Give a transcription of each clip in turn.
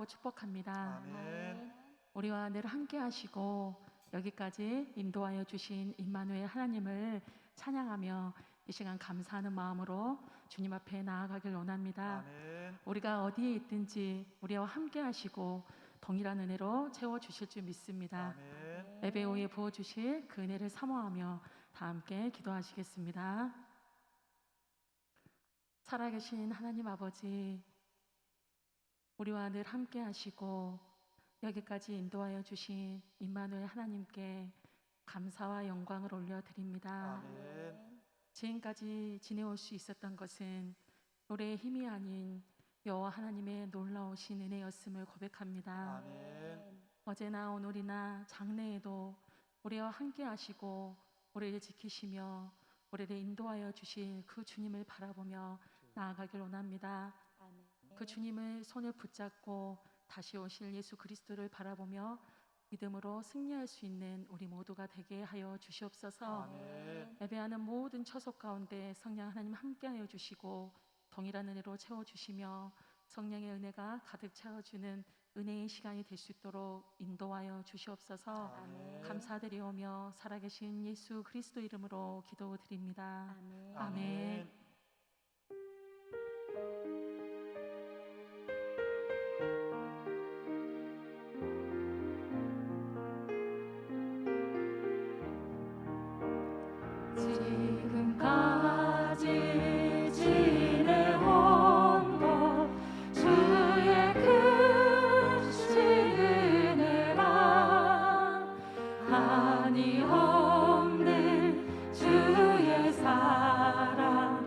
축복합니다. 아멘. 우리와 늘 함께 하시고 여기까지 인도하여 주신 임마누엘 하나님을 찬양하며 이 시간 감사하는 마음으로 주님 앞에 나아가길 원합니다. 아멘. 우리가 어디에 있든지 우리와 함께 하시고 동일한 은혜로 채워주실 줄 믿습니다. 아멘. 예배 후에 부어주실 그 은혜를 사모하며 다 함께 기도하시겠습니다. 살아계신 하나님 아버지, 우리와 늘 함께 하시고 여기까지 인도하여 주신 임마누엘 하나님께 감사와 영광을 올려드립니다. 아멘. 지금까지 지내올 수 있었던 것은 우리의 힘이 아닌 여호와 하나님의 놀라우신 은혜였음을 고백합니다. 아멘. 어제나 오늘이나 장래에도 우리와 함께 하시고 우리를 지키시며 우리를 인도하여 주실 그 주님을 바라보며 나아가길 원합니다. 그 주님을 손을 붙잡고 다시 오실 예수 그리스도를 바라보며 믿음으로 승리할 수 있는 우리 모두가 되게 하여 주시옵소서. 아멘. 예배하는 모든 처속 가운데 성령 하나님 함께하여 주시고 동일한 은혜로 채워주시며 성령의 은혜가 가득 채워주는 은혜의 시간이 될 수 있도록 인도하여 주시옵소서. 아멘. 감사드리오며 살아계신 예수 그리스도 이름으로 기도드립니다. 아멘. 아멘. 지금까지 지내온 것 주의 크신 은혜라 한이 없는 주의 사랑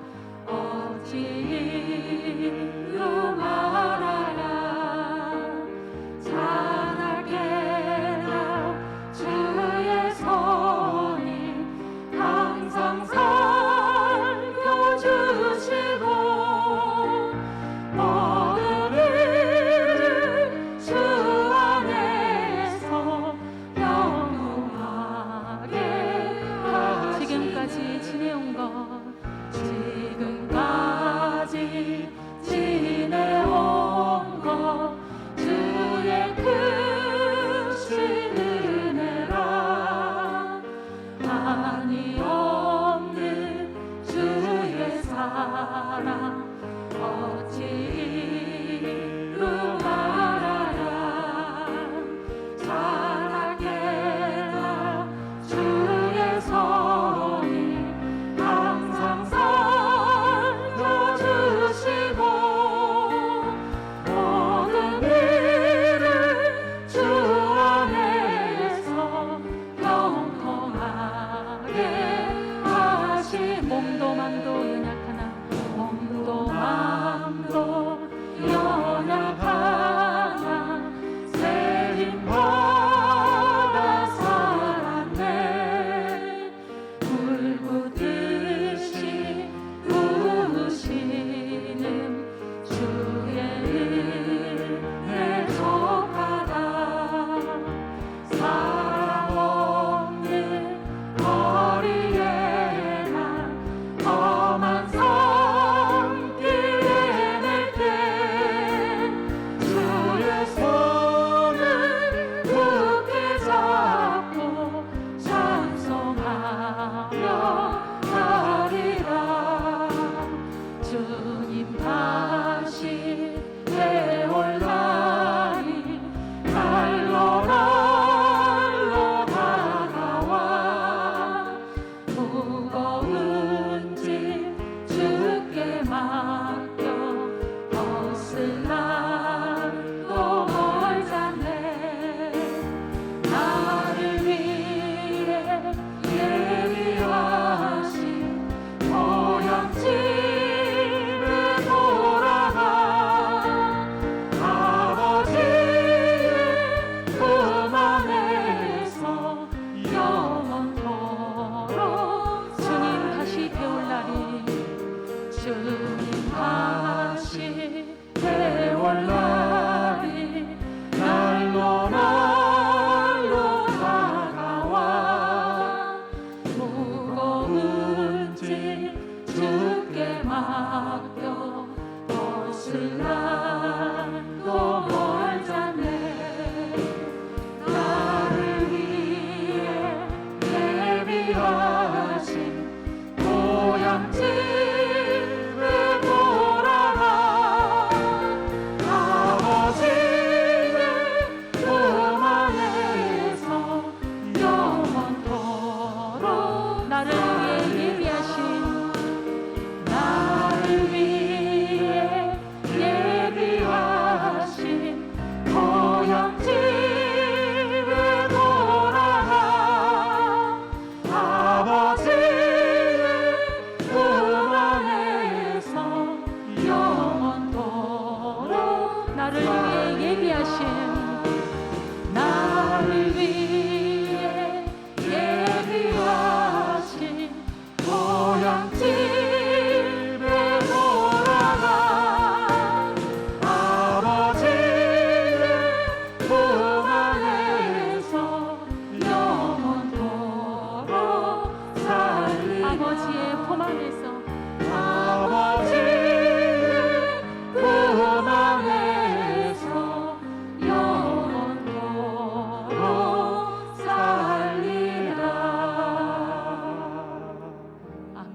예비하신 나를 위해 예비하신 고향집에 돌아가 아버지의 품 안에서 영원토록 살리라. 아버지의 품 안에서 품 안에서 영원토록 살리라. 아멘.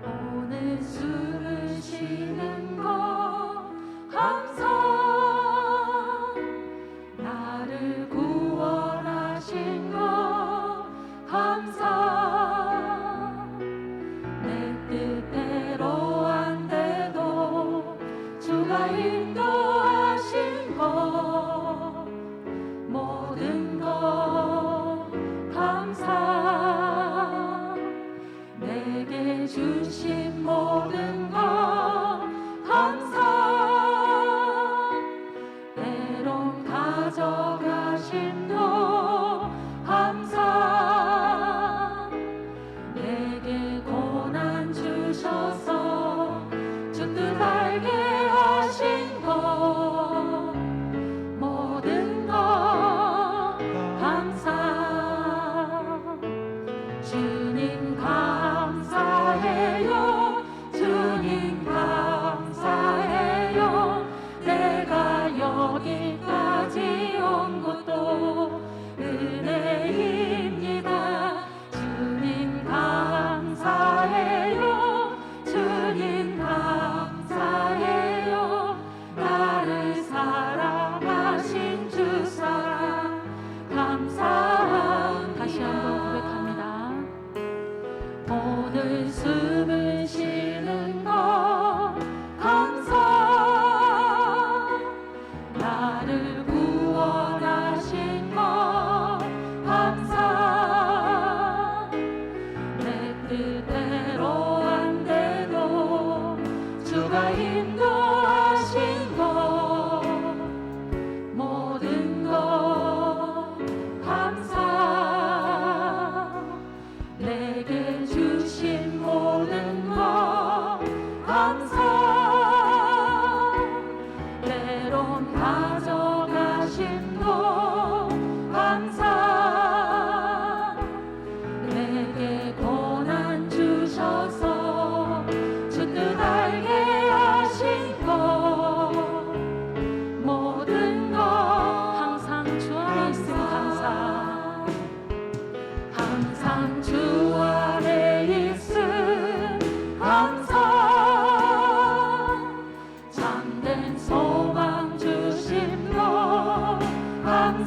오늘 숨을 쉬는 것 감사. 나를 구원하신 것 감사. 내 뜻대로 안 돼도 주가 인도하신 것 모든 것 감사. 내게 주신 모든 것 감사. 때론 가져가심도 감사. 내게 고난 주셔서 주 뜻 알게 하신 것 모든 것 감사. 주님 감사해요. 주님 감사해요. 내가 여기까지 온 것도 은혜입니다. 주님 감사해요. 주님 감사해요. 나를 사랑하신 주 사랑 감사. 다시 한번 고백합니다. 오늘 숨을 쉬는 것 감사. 나를 구원하신 것 감사. 내 뜻대로 안 돼도 주가 인도하신 것 모든 것 감사. 내게 주신 모든 것 감사. 때론 가져가신 것 감사. 내게 고난 주셔서 주 뜻 알게 하신 것 모든 것 항상 주 안에 있음 감사. 항상 주 안에 있음 감사. 참된 소망 주신 것 감사.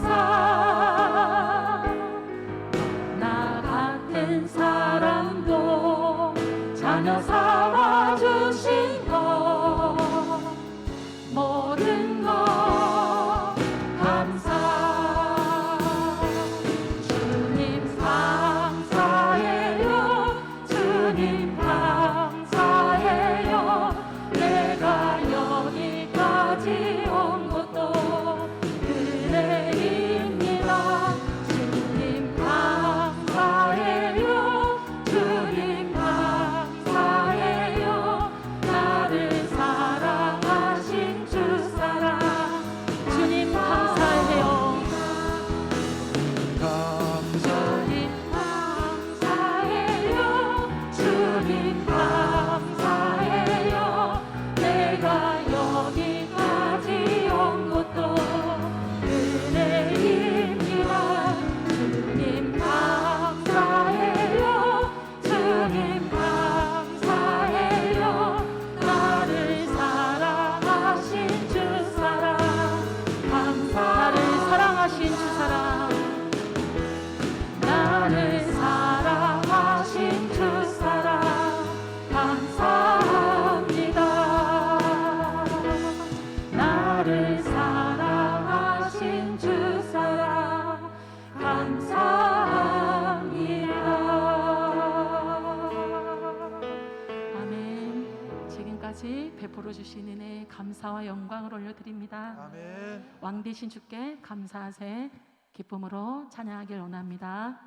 나를 사랑하신 주 사랑 감사합니다. 아멘. 지금까지 베풀어 주신 은혜에 감사와 영광을 올려드립니다. 아멘. 왕 되신 주께 감사하세 기쁨으로 찬양하길 원합니다.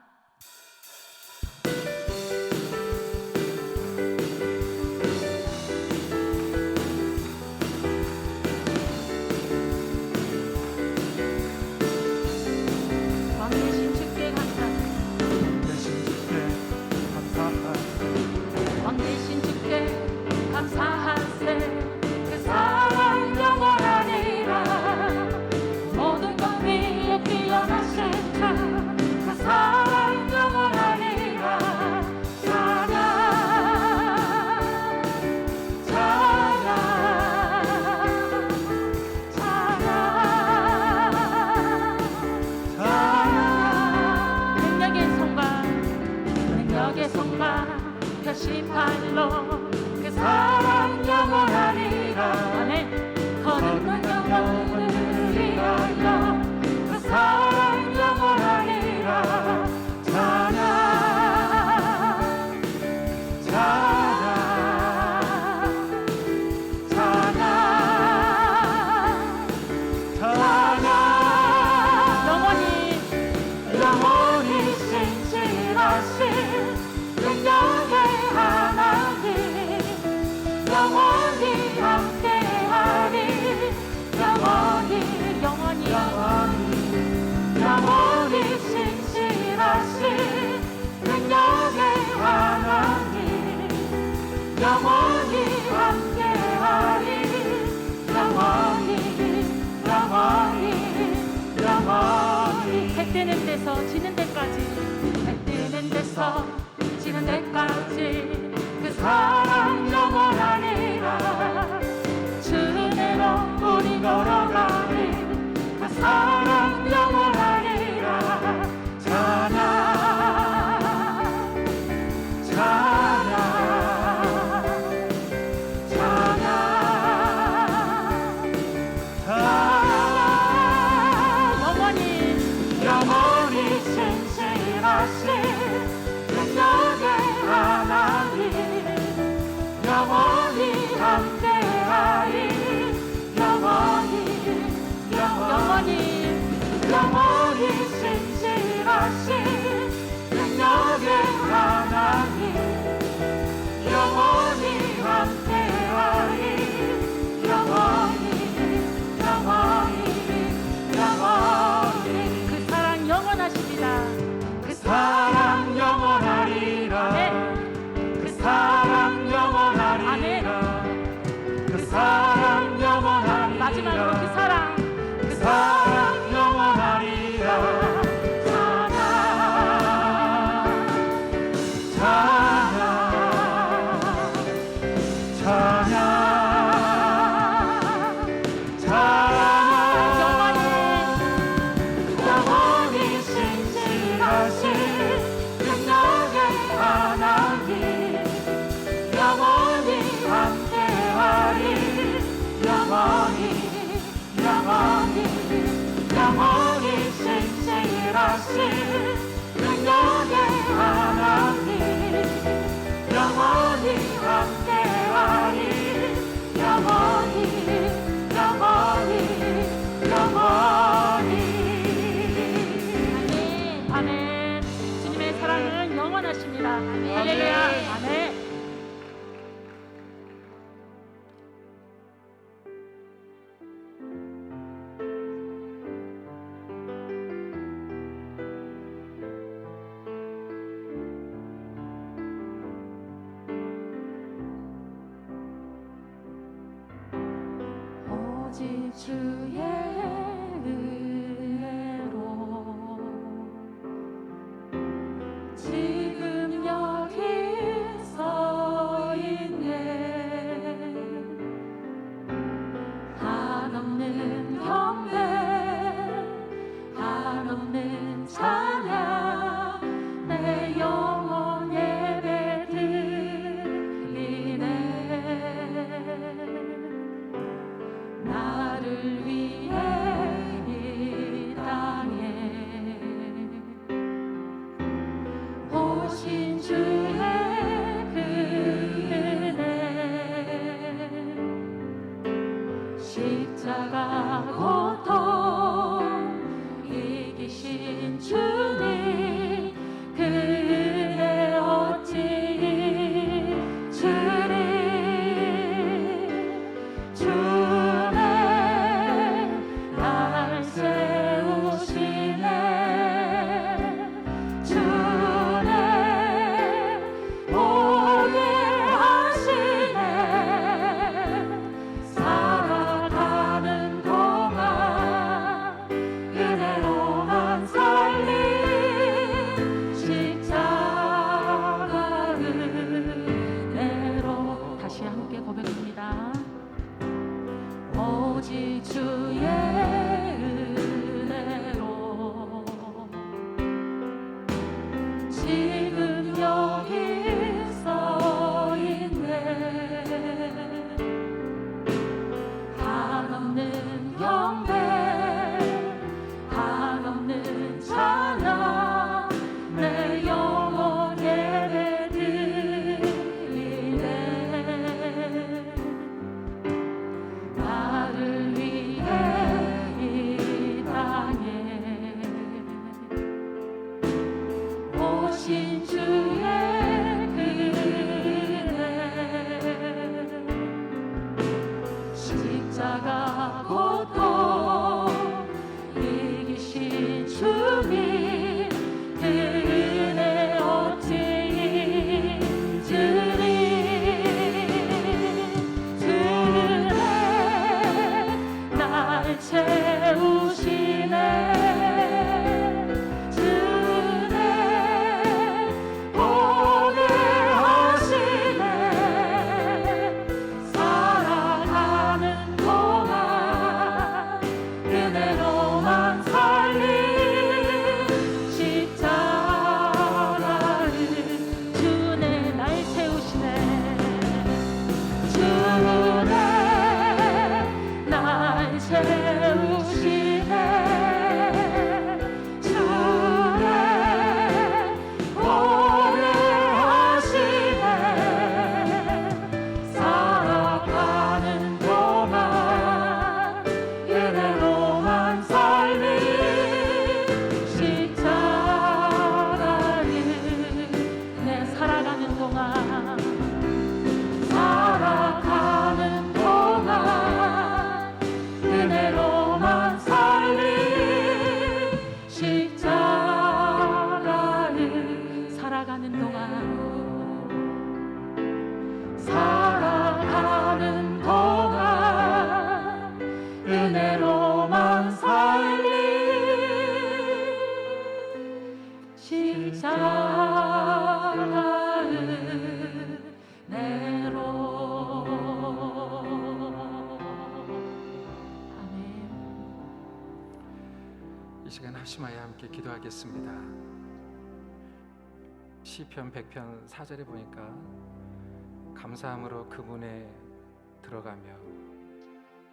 왕 되신 주께 왕 되신 주께 감사하세 그 사랑 영원하리라 모든 것 위에 뛰어나신 주그 사랑 영원하리라 찬양 찬양 찬양 찬양 능력의 손과 능력의 손과 표시팔로 그 사랑 영원하리라 아멘 거듭난 영혼을 위하여 그 사랑 영원하리라 찬양 찬양 찬양 찬양 영원히 신실하신 능력의 하나님 영원히 함께하리 영원히 신실하신 능력의 하나님 영원히 함께하리 영원히 해 뜨는 데서 지는 데까지 해 뜨는 데서 지는 데까지 그 사랑 영원하리라 주 은혜로 우리 걸어가리 그 사랑 영원하리라 찬양 찬양 찬양 영원히 신실하신 능력의 하나님 영원히 함께하리 영원히 신실하신 능력의 하나님 영원히 함께하리 영원히 그 사랑 영원하십니다. 그 사랑 영원하리라 그 사랑 영원하리라 그 사랑 영원하리라 마지막으로 그 사랑 영원하리라 찬양 찬양 찬양 영원히 신실하신 능력의 하나님 영원히 함께하리 영원히 신실하신 능력의 하나님 영원히 함께하리 아멘. 주님의 사랑은 영원하십니다. 할렐루야. 아멘. 오직 주의 은혜로 지금 여기 서 있네 한없는 경배 한없는 찬양 내 영혼 예배 드리네 나를 고통 이기신 주님 그 은혜 어찌 잊으리. 주네 날 세우시네. 주네 오게 하시네. 살아가는 동안 은혜로만 살림 십자가 은혜로. 다시 함께 고백합니다. 오직 주의 은혜로 지금 여기 서 있네. 한없는 경배 한없는 찬양 내 영혼 예배 드리네. 나를 위해 이 땅에 오신 주의 은혜 십자가 고통 이기신 주님 그 은혜 어찌 잊으리. 주네 날 채우시네. 주네 오게 하시네. 살아가는 동안 은혜로만 살림 십자가를. 주네 날 채우시네. 주네 날 채우시네. 주네 오래 하시네. 살아가는 동안 은혜로만 살림 십자가를. 내 살아가는 동안 살아가는 동안 은혜로만 살림 십자가를. 살아가는 동안 살아가는 동안 은혜로만 살림 십자가 은혜로. 아멘. 이 시간 합심하여 함께 기도하겠습니다. 시편 100편 4절에 보니까 감사함으로 그분에 들어가며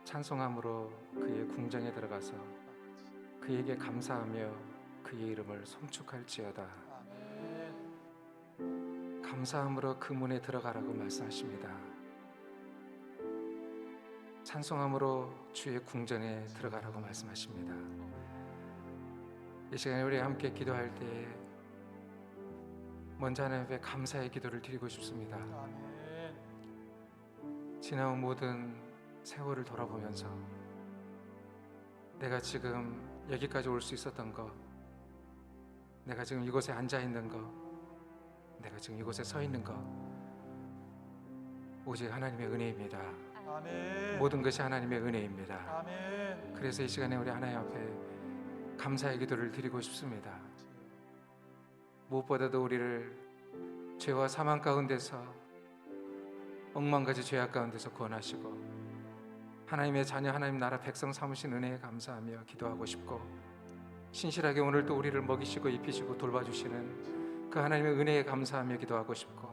찬송함으로 그의 궁정에 들어가서 그에게 감사하며 그의 이름을 송축할지어다. 감사함으로 그 문에 들어가라고 말씀하십니다. 찬송함으로 주의 궁전에 들어가라고 말씀하십니다. 이 시간에 우리 함께 기도할 때 먼저 하나님 앞에 감사의 기도를 드리고 싶습니다. 지나온 모든 세월을 돌아보면서 내가 지금 여기까지 올 수 있었던 것, 내가 지금 이곳에 앉아 있는 것, 내가 지금 이곳에 서 있는 것, 오직 하나님의 은혜입니다. 아멘. 모든 것이 하나님의 은혜입니다. 아멘. 그래서 이 시간에 우리 하나님 앞에 감사의 기도를 드리고 싶습니다. 무엇보다도 우리를 죄와 사망 가운데서 억만 가지 죄악 가운데서 구원하시고 하나님의 자녀, 하나님 나라 백성 삼으신 은혜에 감사하며 기도하고 싶고, 신실하게 오늘 또 우리를 먹이시고 입히시고 돌봐주시는 그 하나님의 은혜에 감사하며 기도하고 싶고,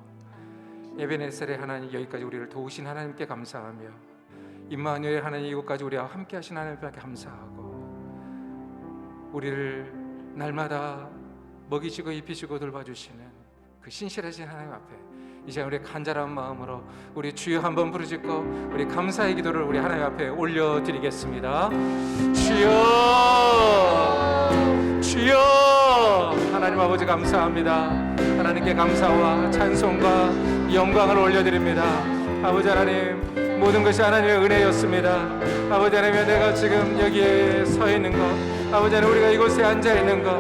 에베네셀의 하나님, 여기까지 우리를 도우신 하나님께 감사하며, 임마누엘 하나님, 이곳까지 우리와 함께 하신 하나님께 감사하고, 우리를 날마다 먹이시고 입히시고 돌봐주시는 그 신실하신 하나님 앞에 이 시간 우리 간절한 마음으로 우리 주여 한번 부르짖고 우리 감사의 기도를 우리 하나님 앞에 올려드리겠습니다. 주여, 주여. 하나님 아버지 감사합니다. 하나님께 감사와 찬송과 영광을 올려드립니다. 아버지 하나님, 모든 것이 하나님의 은혜였습니다. 아버지 하나님, 내가 지금 여기에 서 있는 것, 아버지 하나님, 우리가 이곳에 앉아 있는 것,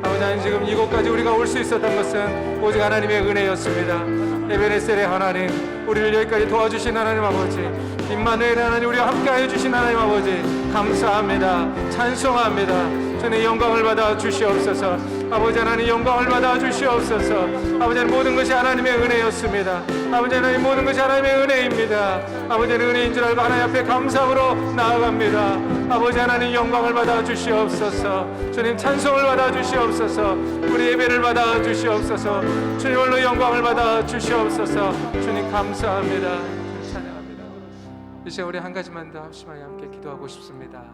아버지 하나님, 지금 이곳까지 우리가 올 수 있었던 것은 오직 하나님의 은혜였습니다. 에베네셀의 하나님, 우리를 여기까지 도와주신 하나님 아버지, 임마누엘 하나님, 우리와 함께하여 주신 하나님 아버지, 감사합니다. 찬송합니다. 주님 영광을 받아 주시옵소서. 아버지 하나님, 영광을 받아 주시옵소서. 아버지 하나님, 모든 것이 하나님의 은혜였습니다. 아버지 하나님, 모든 것이 하나님의 은혜입니다. 아버지 하나님, 은혜인 줄 알고 하나님 앞에 감사함으로 나아갑니다. 아버지 하나님, 영광을 받아 주시옵소서. 주님 찬송을 받아 주시옵소서. 우리 예배를 받아 주시옵소서. 주님 홀로 영광을 받아 주시옵소서. 주님 감사합니다. 찬양합니다. 이제 우리 한 가지만 더 합심하여 함께 기도하고 싶습니다.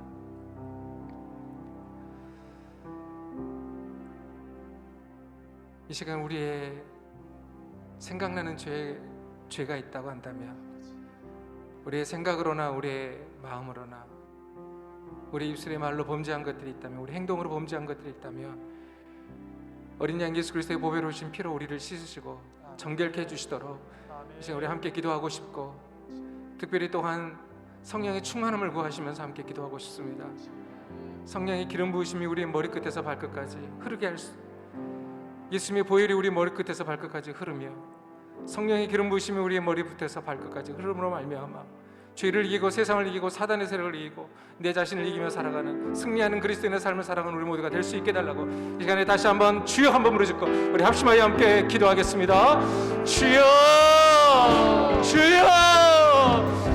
이 시간 우리의 생각나는 죄가 있다고 한다면, 우리의 생각으로나 우리의 마음으로나 우리 입술의 말로 범죄한 것들이 있다면, 우리 행동으로 범죄한 것들이 있다면, 어린 양 예수 그리스도의 보배로우신 피로 우리를 씻으시고 정결케 해주시도록 이 시간 우리 함께 기도하고 싶고, 특별히 또한 성령의 충만함을 구하시면서 함께 기도하고 싶습니다. 성령의 기름 부으심이 우리의 머리끝에서 발끝까지 흐르게 할 수, 예수님의 보혈이 우리 머리끝에서 발끝까지 흐르며, 성령의 기름 부으심이 우리의 머리부터에서 발끝까지 흐름으로 말미암아 죄를 이기고 세상을 이기고 사단의 세력을 이기고 내 자신을 이기며 살아가는 승리하는 그리스도인의 삶을 살아가는 우리 모두가 될 수 있게 달라고 이 시간에 다시 한번 주여 한번 부르짖고 우리 합심하여 함께 기도하겠습니다. 주여, 주여.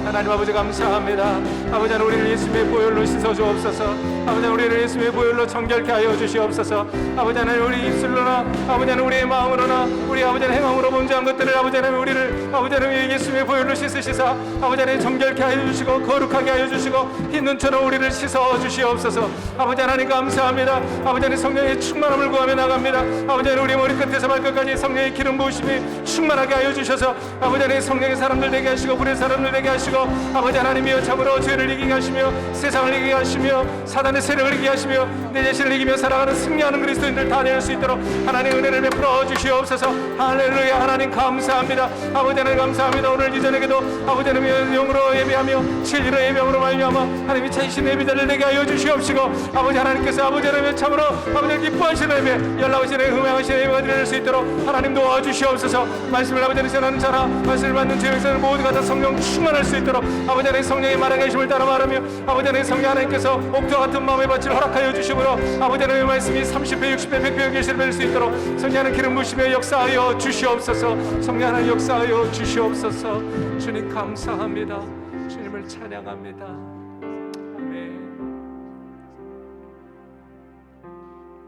하나님 아버지 감사합니다. 아버지 하나님, 우리를 예수님의 보혈로 씻어 주옵소서. 아버지 하나님, 우리를 예수님의 보혈로 정결케 하여 주시옵소서. 아버지 하나님, 우리 입술로나 아버지 하나님, 우리의 마음으로나 우리 아버지 하나님 행함으로 범죄한 것들을 아버지 하나님, 우리를 아버지 하나님 예수님의 보혈로 씻으시사 아버지 하나님 정결케 하여 주시고 거룩하게 하여 주시고 흰 눈처럼 우리를 씻어 주시옵소서. 아버지 하나님 감사합니다. 아버지 하나님, 성령의 충만함을 구하며 나갑니다. 아버지 하나님, 우리 머리끝에서 발끝까지 성령의 기름 부으심이 충만하게 하여 주셔서 아버지 하나님, 성령의 사람들 되게 하시고 불의 사람들 되게 하시고 아버지 하나님이여, 참으로 죄를 이기게 하시며 세상을 이기게 하시며 사단의 세력을 이기게 하시며 내 자신을 이기며 살아가는 승리하는 그리스도인들 다 될 수 있도록 하나님 은혜를 베풀어 주시옵소서. 할렐루야. 하나님 감사합니다. 아버지 하나님 감사합니다. 오늘 이전에게도 아버지 하나님 영으로 예배하며 진리로 예배함으로 말미암아 하나님이 찾으신 예비자를 되게 하여 주시옵시고, 아버지 하나님께서 아버지 하나님 참으로 아버지 기뻐하시는 예배, 연락하시는 흥명하시는 예배가 될 수 있도록 하나님 도와주시옵소서. 말씀을 아버지 하나님 전하는 자라 말씀을 받는 죄역사는 모두가 다 성령 충만할 수 있도록 아버지 하나님 성령의 말하게 하심을 따라 말하며 아버지 하나님 성령 하나님께서 옥토와 같은 마음의 밭을 허락하여 주시므로 아버지 하나님의 말씀이 30배 60배 100배 계시를 뵐 수 있도록 성령 하나님 기름 부으시며 역사하여 주시옵소서. 성령 하나님 역사하여 주시옵소서. 주님 감사합니다. 주님을 찬양합니다. 아멘.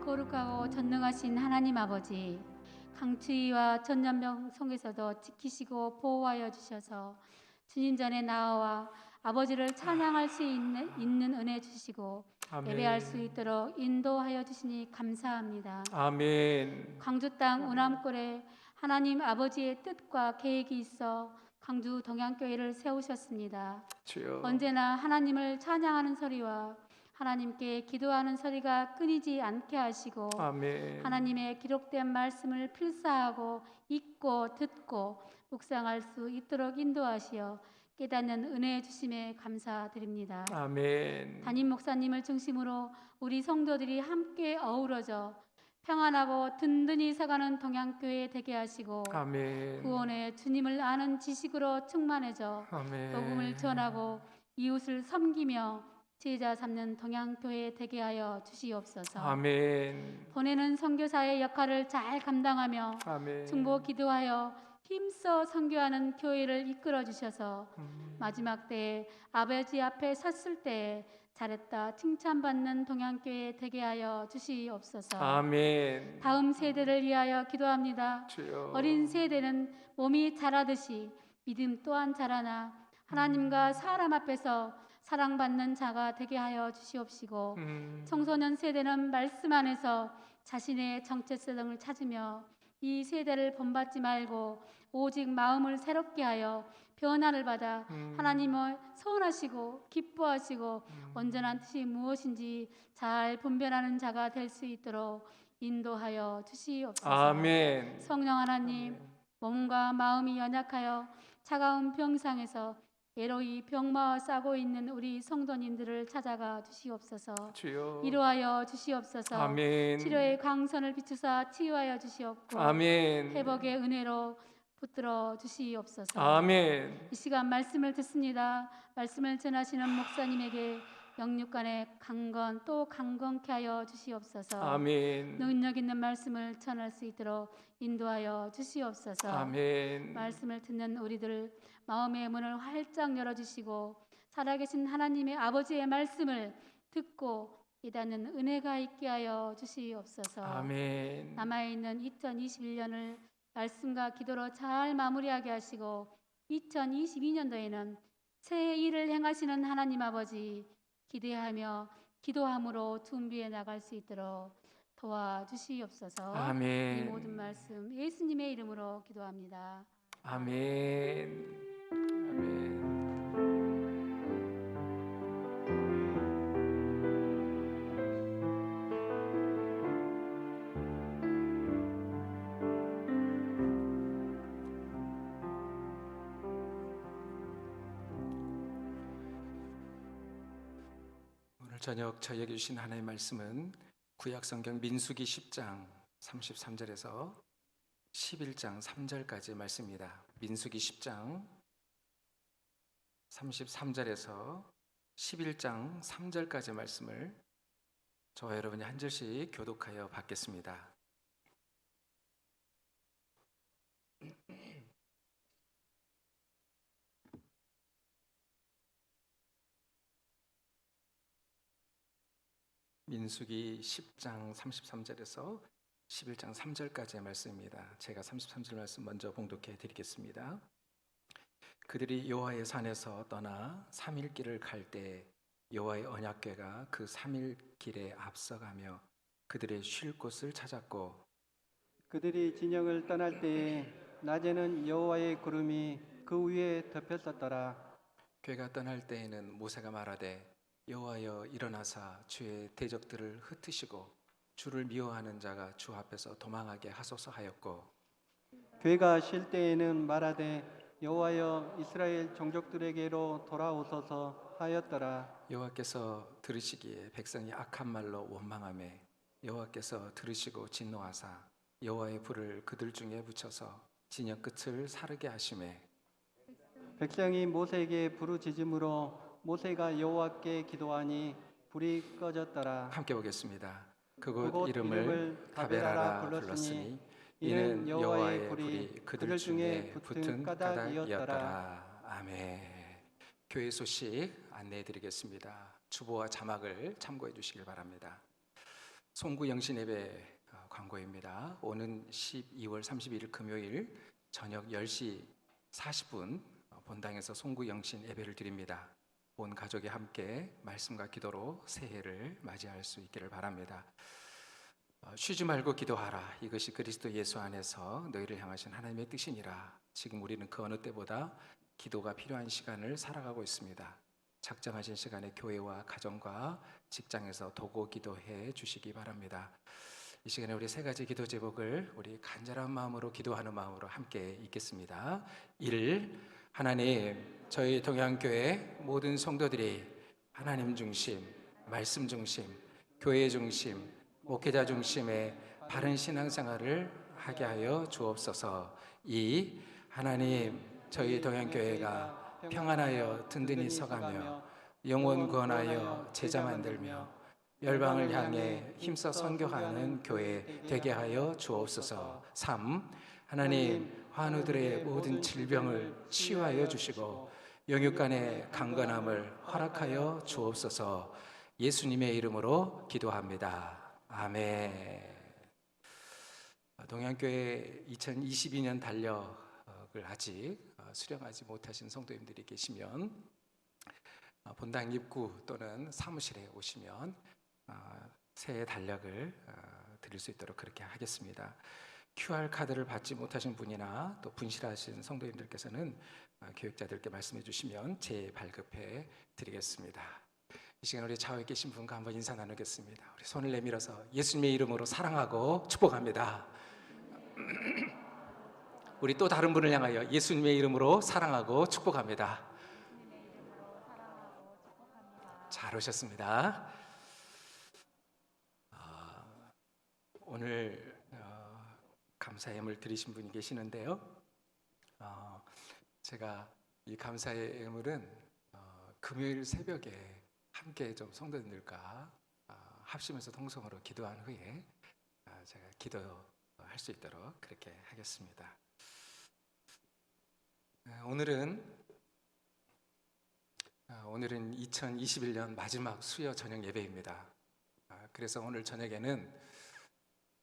거룩하고 전능하신 하나님 아버지, 강추위와 전염병 속에서도 지키시고 보호하여 주셔서 주님 전에 나와 아버지를 찬양할 수 있는 은혜 주시고 아멘. 예배할 수 있도록 인도하여 주시니 감사합니다. 아멘. 광주 땅 운암골에 하나님 아버지의 뜻과 계획이 있어 광주 동양교회를 세우셨습니다. 주여. 언제나 하나님을 찬양하는 소리와 하나님께 기도하는 소리가 끊이지 않게 하시고 아멘. 하나님의 기록된 말씀을 필사하고 읽고 듣고 묵상할 수 있도록 인도하시어 깨닫는 은혜 주심에 감사드립니다. 아멘. 담임 목사님을 중심으로 우리 성도들이 함께 어우러져 평안하고 든든히 서가는 동양교회 되게 하시고 아멘. 구원의 주님을 아는 지식으로 충만해져 아멘. 복음을 전하고 이웃을 섬기며 제자 삼는 동양교회 되게 하여 주시옵소서. 아멘. 보내는 선교사의 역할을 잘 감당하며 아멘. 중보 기도하여 힘써 선교하는 교회를 이끌어 주셔서 마지막 때에 아버지 앞에 섰을 때에 잘했다 칭찬받는 동양교회 되게 하여 주시옵소서. 아멘. 다음 세대를 위하여 기도합니다. 주여. 어린 세대는 몸이 자라듯이 믿음 또한 자라나 하나님과 사람 앞에서 사랑받는 자가 되게 하여 주시옵시고 청소년 세대는 말씀 안에서 자신의 정체성을 찾으며 이 세대를 본받지 말고 오직 마음을 새롭게 하여 변화를 받아 하나님을 소원하시고 기뻐하시고 온전한 뜻이 무엇인지 잘 분별하는 자가 될 수 있도록 인도하여 주시옵소서. 아멘. 성령 하나님, 몸과 마음이 연약하여 차가운 병상에서 애로이 병마와 싸고 있는 우리 성도님들을 찾아가 주시옵소서. 주여. 위로하여 주시옵소서. 아멘. 치료의 광선을 비추사 치유하여 주시옵고 아멘. 회복의 은혜로 붙들어 주시옵소서. 아멘. 이 시간 말씀을 듣습니다. 말씀을 전하시는 목사님에게 영육간의 강건 또 강건케 하여 주시옵소서. 아멘. 능력 있는 말씀을 전할 수 있도록 인도하여 주시옵소서. 아멘. 말씀을 듣는 우리들 마음의 문을 활짝 열어주시고 살아계신 하나님의 아버지의 말씀을 듣고 깨닫는 은혜가 있게 하여 주시옵소서. 아멘. 남아있는 2021년을 말씀과 기도로 잘 마무리하게 하시고 2022년도에는 새 일을 행하시는 하나님 아버지 기대하며 기도함으로 준비해 나갈 수 있도록 도와주시옵소서. 이 아멘. 모든 말씀 예수님의 이름으로 기도합니다. 아멘. 아멘. 오늘 저녁 저에게 주신 하나님의 말씀은 구약성경 민수기 10장 33절에서 11장 3절까지의 말씀입니다. 민수기 10장 33절에서 11장 3절까지의 말씀을 저와 여러분이 한 절씩 교독하여 받겠습니다. 민수기 10장 33절에서 11장 3절까지의 말씀입니다. 제가 33절 말씀 먼저 봉독해 드리겠습니다. 그들이 여호와의 산에서 떠나 3일 길을 갈 때 여호와의 언약궤가 그 3일 길에 앞서가며 그들의 쉴 곳을 찾았고 그들이 진영을 떠날 때에 낮에는 여호와의 구름이 그 위에 덮였었더라. 궤가 떠날 때에는 모세가 말하되 여호와여 일어나사 주의 대적들을 흩으시고 주를 미워하는 자가 주 앞에서 도망하게 하소서 하였고 궤가 쉴 때에는 말하되 여호와여 이스라엘 종족들에게로 돌아오소서 하였더라. 여호와께서 들으시기에 백성이 악한 말로 원망하매 여호와께서 들으시고 진노하사 여호와의 불을 그들 중에 붙여서 진영 끝을 사르게 하시매 백성이 모세에게 부르짖음으로 모세가 여호와께 기도하니 불이 꺼졌더라. 함께 보겠습니다. 그곳 그곳 이름을 다베라라 불렀으니 이는 여호와의 불이 그들 중에 붙은 까닭이었더라. 아멘. 교회 소식 안내해 드리겠습니다. 주보와 자막을 참고해 주시길 바랍니다. 송구 영신 예배 광고입니다. 오는 12월 31일 금요일 저녁 10시 40분 본당에서 송구 영신 예배를 드립니다. 온 가족이 함께 말씀과 기도로 새해를 맞이할 수 있기를 바랍니다. 쉬지 말고 기도하라. 이것이 그리스도 예수 안에서 너희를 향하신 하나님의 뜻이니라. 지금 우리는 그 어느 때보다 기도가 필요한 시간을 살아가고 있습니다. 작정하신 시간에 교회와 가정과 직장에서 도고 기도해 주시기 바랍니다. 이 시간에 우리 세 가지 기도 제목을 우리 간절한 마음으로 기도하는 마음으로 함께 읽겠습니다. 1. 하나님, 저희 동양교회 모든 성도들이 하나님 중심, 말씀 중심, 교회 중심, 목회자 중심의 바른 신앙생활을 하게 하여 주옵소서. 2. 하나님, 저희 동양교회가 평안하여 든든히 서가며 영혼 구원하여 제자 만들며 열방을 향해 힘써 선교하는 교회 되게 하여 주옵소서. 3. 하나님, 환우들의 모든 질병을 치유하여 주시고 영육간의 강건함을 허락하여 주옵소서. 예수님의 이름으로 기도합니다. 아멘. 동양교회 2022년 달력을 아직 수령하지 못하신 성도님들이 계시면 본당 입구 또는 사무실에 오시면 새해 달력을 드릴 수 있도록 그렇게 하겠습니다. QR 카드를 받지 못하신 분이나 또 분실하신 성도님들께서는 교육자들께 말씀해 주시면 재발급해 드리겠습니다. 이 시간 우리 좌우에 계신 분과 한번 인사 나누겠습니다. 우리 손을 내밀어서 예수님의 이름으로 사랑하고 축복합니다. 우리 또 다른 분을 향하여 예수님의 이름으로 사랑하고 축복합니다. 잘 오셨습니다. 오늘 감사의 예물 드리신 분이 계시는데요. 제가 이 감사의 예물은 금요일 새벽에 함께 좀 성도님들과 합심해서 통성으로 기도한 후에 제가 기도할 수 있도록 그렇게 하겠습니다. 오늘은 2021년 마지막 수요 저녁 예배입니다. 그래서 오늘 저녁에는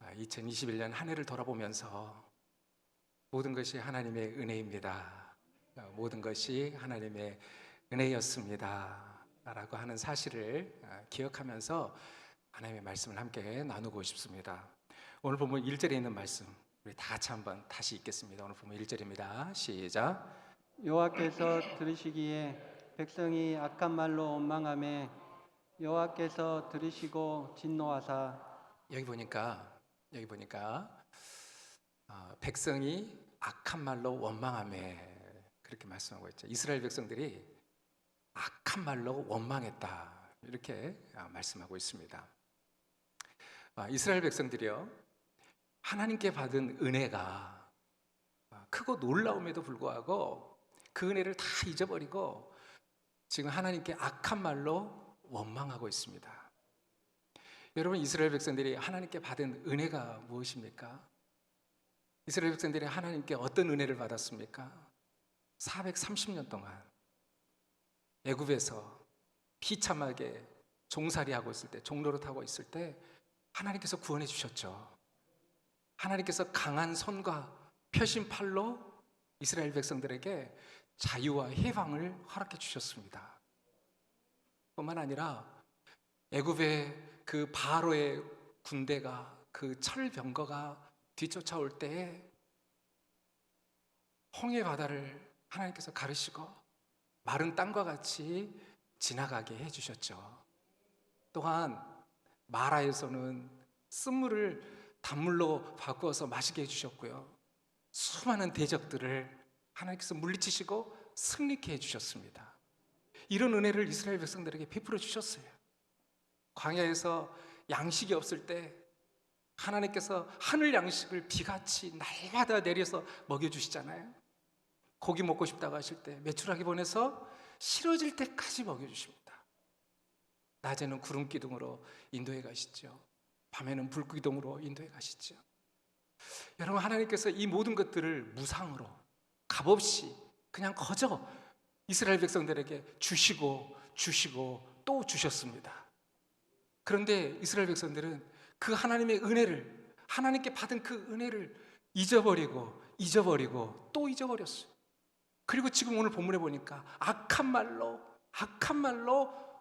2021년 한 해를 돌아보면서 모든 것이 하나님의 은혜입니다. 모든 것이 하나님의 은혜였습니다. 라고 하는 사실을 기억하면서 하나님의 말씀을 함께 나누고 싶습니다. 오늘 보면 1절에 있는 말씀 우리 다 같이 한번 다시 읽겠습니다. 오늘 보면 1절입니다. 시작. 여호와께서 들으시기에 백성이 악한 말로 원망하매 여호와께서 들으시고 진노하사. 여기 보니까 백성이 악한 말로 원망하매 그렇게 말씀하고 있죠. 이스라엘 백성들이 악한 말로 원망했다 이렇게 말씀하고 있습니다. 이스라엘 백성들이요 하나님께 받은 은혜가 크고 놀라움에도 불구하고 그 은혜를 다 잊어버리고 지금 하나님께 악한 말로 원망하고 있습니다. 여러분, 이스라엘 백성들이 하나님께 받은 은혜가 무엇입니까? 이스라엘 백성들이 하나님께 어떤 은혜를 받았습니까? 430년 동안 애굽에서 비참하게 종살이하고 있을 때, 종노릇하고 있을 때 하나님께서 구원해 주셨죠. 하나님께서 강한 손과 펴신 팔로 이스라엘 백성들에게 자유와 해방을 허락해 주셨습니다. 뿐만 아니라 애굽의 그 바로의 군대가 그 철병거가 뒤쫓아올 때에 홍해 바다를 하나님께서 가르시고 마른 땅과 같이 지나가게 해주셨죠. 또한 마라에서는 쓴물을 단물로 바꾸어서 마시게 해주셨고요. 수많은 대적들을 하나님께서 물리치시고 승리케 해주셨습니다. 이런 은혜를 이스라엘 백성들에게 베풀어 주셨어요. 광야에서 양식이 없을 때 하나님께서 하늘 양식을 비같이 날마다 내려서 먹여주시잖아요. 고기 먹고 싶다고 하실 때 메추라기 보내서 싫어질 때까지 먹여주십니다. 낮에는 구름 기둥으로 인도해 가시죠. 밤에는 불 기둥으로 인도해 가시죠. 여러분, 하나님께서 이 모든 것들을 무상으로 값없이 그냥 거저 이스라엘 백성들에게 주시고 또 주셨습니다. 그런데 이스라엘 백성들은 그 하나님의 은혜를, 하나님께 받은 그 은혜를 잊어버리고 또 잊어버렸어요. 그리고 지금 오늘 본문에 보니까 악한 말로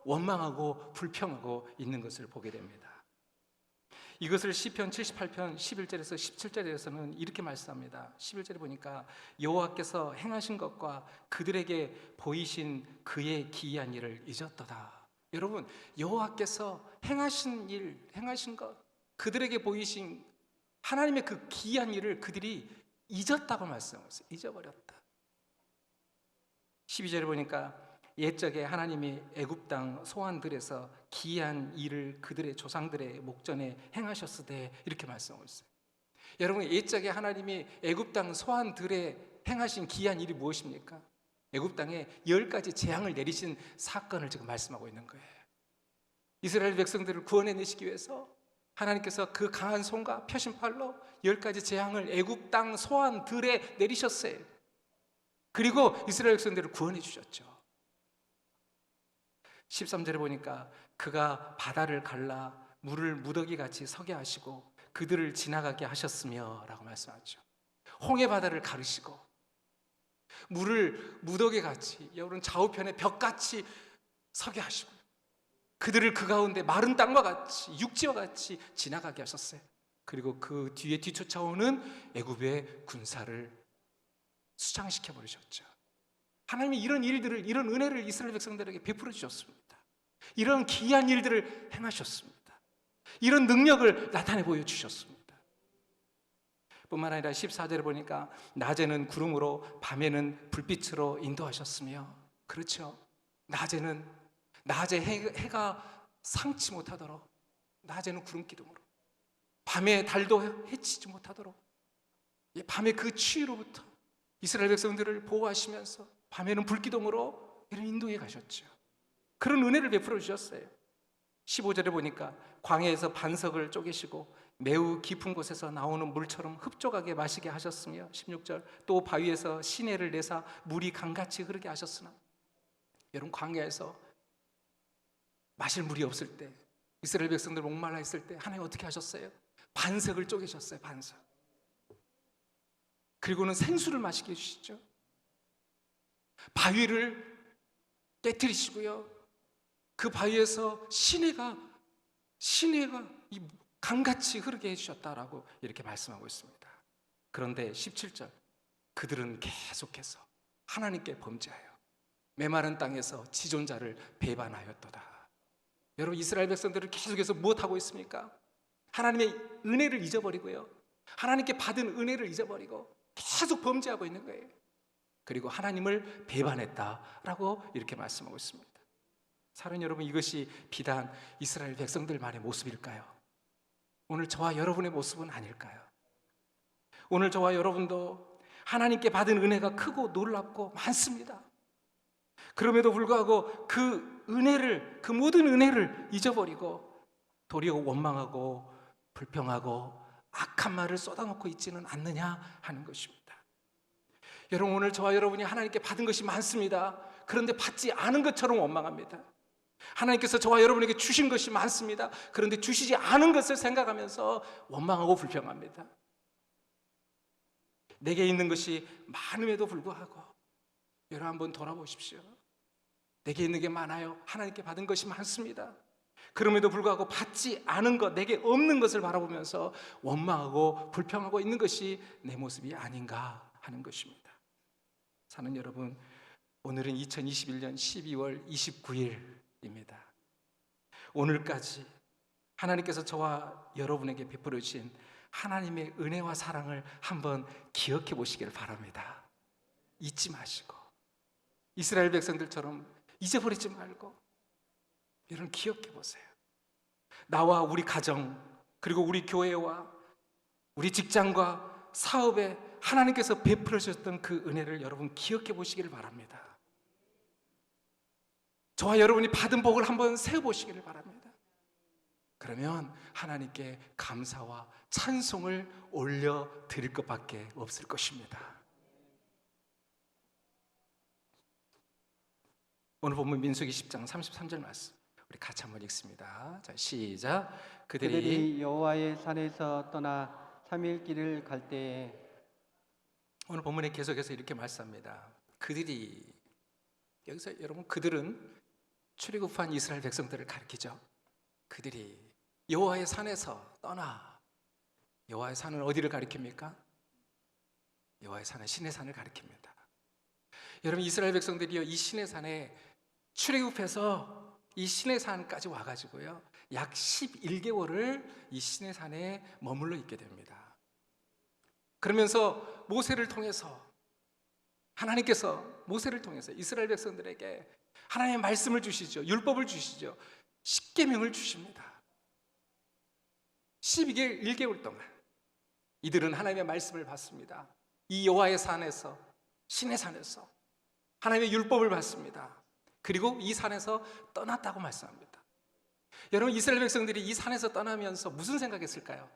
원망하고 불평하고 있는 것을 보게 됩니다. 이것을 시편 78편 11절에서 17절에서는 이렇게 말씀합니다. 11절에 보니까 여호와께서 행하신 것과 그들에게 보이신 그의 기이한 일을 잊었도다. 여러분, 여호와께서 행하신 것, 그들에게 보이신 하나님의 그 기이한 일을 그들이 잊었다고 말씀하셨어요. 잊어버렸다. 12절에 보니까 옛적에 하나님이 애굽 땅 소환들에서 기이한 일을 그들의 조상들의 목전에 행하셨으되 이렇게 말씀하고 있어요. 여러분, 옛적에 하나님이 애굽 땅 소환들에 행하신 기이한 일이 무엇입니까? 애굽 땅에 10가지 재앙을 내리신 사건을 지금 말씀하고 있는 거예요. 이스라엘 백성들을 구원해내시기 위해서 하나님께서 그 강한 손과 펴신 팔로 10가지 재앙을 애굽 땅 소환들에 내리셨어요. 그리고 이스라엘 백성들을 구원해 주셨죠. 13절에 보니까 그가 바다를 갈라 물을 무더기같이 서게 하시고 그들을 지나가게 하셨으며 라고 말씀하죠. 홍해 바다를 가르시고 물을 무더기같이, 여러분 좌우편에 벽같이 서게 하시고 그들을 그 가운데 마른 땅과 같이 육지와 같이 지나가게 하셨어요. 그리고 그 뒤에 뒤쫓아오는 애굽의 군사를 수장시켜 버리셨죠. 하나님이 이런 일들을, 이런 은혜를 이스라엘 백성들에게 베풀어 주셨습니다. 이런 기이한 일들을 행하셨습니다. 이런 능력을 나타내 보여주셨습니다. 뿐만 아니라 14절에 보니까 낮에는 구름으로 밤에는 불빛으로 인도하셨으며, 그렇죠, 낮에 해가 상치 못하도록, 낮에는 구름 기둥으로, 밤에 달도 해치지 못하도록, 밤에 그 추위로부터 이스라엘 백성들을 보호하시면서 밤에는 불기둥으로 이런 인도해 가셨죠. 그런 은혜를 베풀어 주셨어요. 15절에 보니까 광야에서 반석을 쪼개시고 매우 깊은 곳에서 나오는 물처럼 흡족하게 마시게 하셨으며, 16절, 또 바위에서 시내를 내사 물이 강같이 흐르게 하셨으나, 여러분, 광야에서 마실 물이 없을 때, 이스라엘 백성들 목말라 있을 때 하나님 어떻게 하셨어요? 반석을 쪼개셨어요. 반석. 그리고는 생수를 마시게 해주시죠. 바위를 깨뜨리시고요, 그 바위에서 시내가 이 강같이 흐르게 해주셨다라고 이렇게 말씀하고 있습니다. 그런데 17절, 그들은 계속해서 하나님께 범죄하여 메마른 땅에서 지존자를 배반하였도다. 여러분, 이스라엘 백성들은 계속해서 무엇하고 있습니까? 하나님의 은혜를 잊어버리고요, 하나님께 받은 은혜를 잊어버리고 계속 범죄하고 있는 거예요. 그리고 하나님을 배반했다라고 이렇게 말씀하고 있습니다. 사랑하는 여러분, 이것이 비단 이스라엘 백성들만의 모습일까요? 오늘 저와 여러분의 모습은 아닐까요? 오늘 저와 여러분도 하나님께 받은 은혜가 크고 놀랍고 많습니다. 그럼에도 불구하고 그 은혜를, 그 모든 은혜를 잊어버리고 도리어 원망하고 불평하고 악한 말을 쏟아놓고 있지는 않느냐 하는 것입니다. 여러분, 오늘 저와 여러분이 하나님께 받은 것이 많습니다. 그런데 받지 않은 것처럼 원망합니다. 하나님께서 저와 여러분에게 주신 것이 많습니다. 그런데 주시지 않은 것을 생각하면서 원망하고 불평합니다. 내게 있는 것이 많음에도 불구하고 여러분 한번 돌아보십시오. 내게 있는 게 많아요. 하나님께 받은 것이 많습니다. 그럼에도 불구하고 받지 않은 것, 내게 없는 것을 바라보면서 원망하고 불평하고 있는 것이 내 모습이 아닌가 하는 것입니다. 사는 여러분, 오늘은 2021년 12월 29일입니다. 오늘까지 하나님께서 저와 여러분에게 베풀어 주신 하나님의 은혜와 사랑을 한번 기억해 보시기를 바랍니다. 잊지 마시고 이스라엘 백성들처럼 잊어버리지 말고 여러분 기억해 보세요. 나와 우리 가정, 그리고 우리 교회와 우리 직장과 사업에 하나님께서 베풀어 주셨던 그 은혜를 여러분 기억해 보시기를 바랍니다. 저와 여러분이 받은 복을 한번 세어보시기를 바랍니다. 그러면 하나님께 감사와 찬송을 올려드릴 것밖에 없을 것입니다. 오늘 본문 민수기 10장 33절 말씀 우리 같이 한번 읽습니다. 자, 시작. 그들이 여호와의 산에서 떠나 3일 길을 갈 때에, 오늘 본문에 계속해서 이렇게 말씀합니다. 그들이, 여기서 여러분 그들은 출애굽한 이스라엘 백성들을 가리키죠. 그들이 여호와의 산에서 떠나, 여호와의 산은 어디를 가리킵니까? 여호와의 산은 시내산을 가리킵니다. 여러분, 이스라엘 백성들이요, 이 시내산에 출애굽해서 이 시내산까지 와가지고요, 약 11개월을 이 시내산에 머물러 있게 됩니다. 그러면서 모세를 통해서, 하나님께서 모세를 통해서 이스라엘 백성들에게 하나님의 말씀을 주시죠. 율법을 주시죠. 십계명을 주십니다. 12개월 동안 이들은 하나님의 말씀을 받습니다. 이 여호와의 산에서, 시내산에서 하나님의 율법을 받습니다. 그리고 이 산에서 떠났다고 말씀합니다. 여러분, 이스라엘 백성들이 이 산에서 떠나면서 무슨 생각했을까요?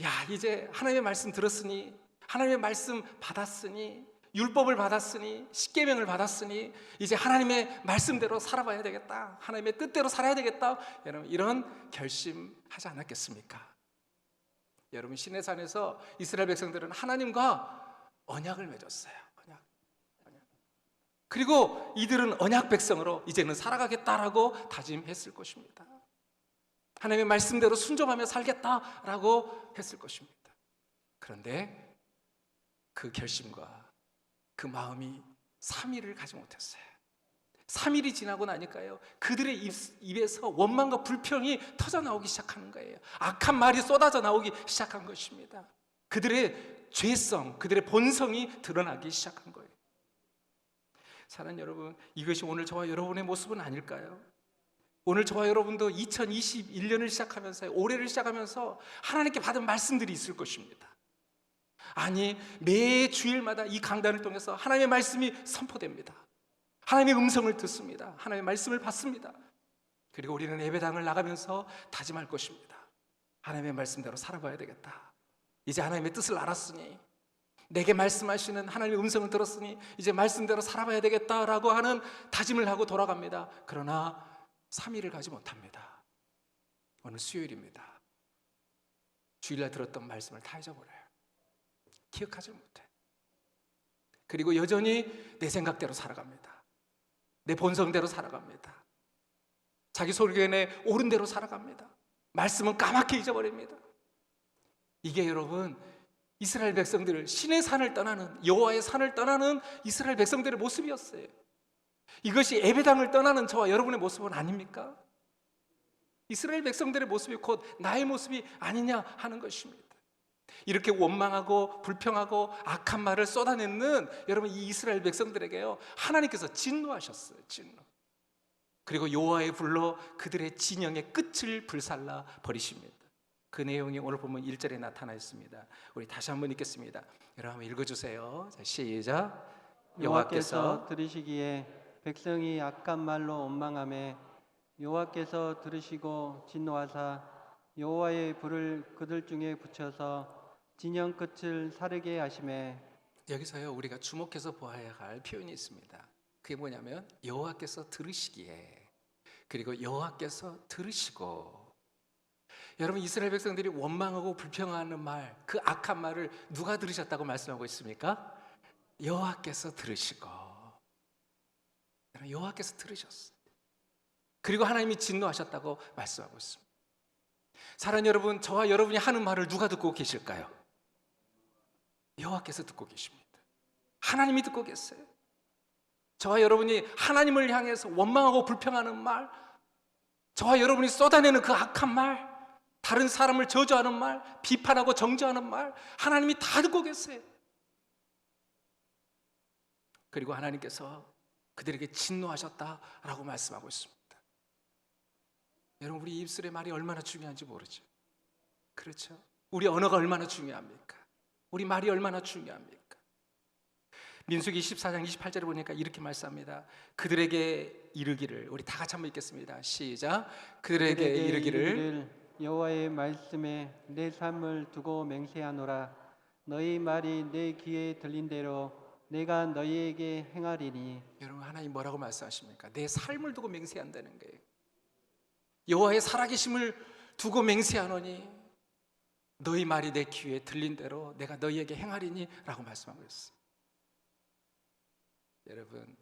야, 이제 하나님의 말씀 들었으니, 하나님의 말씀 받았으니, 율법을 받았으니, 십계명을 받았으니 이제 하나님의 말씀대로 살아봐야 되겠다, 하나님의 뜻대로 살아야 되겠다, 여러분 이런 결심하지 않았겠습니까? 여러분, 시내산에서 이스라엘 백성들은 하나님과 언약을 맺었어요. 언약. 그리고 이들은 언약 백성으로 이제는 살아가겠다라고 다짐했을 것입니다. 하나님의 말씀대로 순종하며 살겠다라고 했을 것입니다. 그런데 그 결심과 그 마음이 3일을 가지 못했어요. 3일이 지나고 나니까요, 그들의 입에서 원망과 불평이 터져 나오기 시작하는 거예요. 악한 말이 쏟아져 나오기 시작한 것입니다. 그들의 죄성, 그들의 본성이 드러나기 시작한 거예요. 사랑하는 여러분, 이것이 오늘 저와 여러분의 모습은 아닐까요? 오늘 저와 여러분도 2021년을 시작하면서, 올해를 시작하면서 하나님께 받은 말씀들이 있을 것입니다. 아니, 매 주일마다 이 강단을 통해서 하나님의 말씀이 선포됩니다. 하나님의 음성을 듣습니다. 하나님의 말씀을 받습니다. 그리고 우리는 예배당을 나가면서 다짐할 것입니다. 하나님의 말씀대로 살아봐야 되겠다. 이제 하나님의 뜻을 알았으니, 내게 말씀하시는 하나님의 음성을 들었으니 이제 말씀대로 살아봐야 되겠다라고 하는 다짐을 하고 돌아갑니다. 그러나 3일을 가지 못합니다. 오늘 수요일입니다. 주일날 들었던 말씀을 다 잊어버려요. 기억하지 못해. 그리고 여전히 내 생각대로 살아갑니다. 내 본성대로 살아갑니다. 자기 소견에 옳은 대로 살아갑니다. 말씀은 까맣게 잊어버립니다. 이게 여러분, 이스라엘 백성들을, 신의 산을 떠나는, 여호와의 산을 떠나는 이스라엘 백성들의 모습이었어요. 이것이 예배당을 떠나는 저와 여러분의 모습은 아닙니까? 이스라엘 백성들의 모습이 곧 나의 모습이 아니냐 하는 것입니다. 이렇게 원망하고 불평하고 악한 말을 쏟아내는 여러분, 이 이스라엘 백성들에게요, 하나님께서 진노하셨어요. 진노. 그리고 여호와의 불로 그들의 진영의 끝을 불살라 버리십니다. 그 내용이 오늘 보면 1절에 나타나 있습니다. 우리 다시 한번 읽겠습니다. 여러분 한번 읽어주세요. 자, 시작. 여호와께서 들으시기에 백성이 악한 말로 원망하매 여호와께서 들으시고 진노하사 여호와의 불을 그들 중에 붙여서 진영 끝을 사르게 하시매. 여기서요, 우리가 주목해서 보아야 할 표현이 있습니다. 그게 뭐냐면 여호와께서 들으시기에, 그리고 여호와께서 들으시고. 여러분, 이스라엘 백성들이 원망하고 불평하는 말, 그 악한 말을 누가 들으셨다고 말씀하고 있습니까? 여호와께서 들으시고. 여호와께서 들으셨어요. 그리고 하나님이 진노하셨다고 말씀하고 있습니다. 사랑하는 여러분, 저와 여러분이 하는 말을 누가 듣고 계실까요? 여호와께서 듣고 계십니다. 하나님이 듣고 계세요. 저와 여러분이 하나님을 향해서 원망하고 불평하는 말, 저와 여러분이 쏟아내는 그 악한 말, 다른 사람을 저주하는 말, 비판하고 정죄하는 말, 하나님이 다 듣고 계세요. 그리고 하나님께서 그들에게 진노하셨다라고 말씀하고 있습니다. 여러분, 우리 입술의 말이 얼마나 중요한지 모르죠. 그렇죠? 우리 언어가 얼마나 중요합니까? 우리 말이 얼마나 중요합니까? 민수기 14장 28절에 보니까 이렇게 말씀합니다. 그들에게 이르기를, 우리 다 같이 한번 읽겠습니다. 시작. 그들에게 이르기를 여호와의 말씀에 내 삶을 두고 맹세하노라. 너희 말이 내 귀에 들린 대로 내가 너희에게 행하리니. 여러분, 하나님 뭐라고 말씀하십니까? 내 삶을 두고 맹세한다는 거예요. 여호와의 살아계심을 두고 맹세하노니 너희 말이 내 귀에 들린 대로 내가 너희에게 행하리니 라고 말씀하고 있어요. 여러분,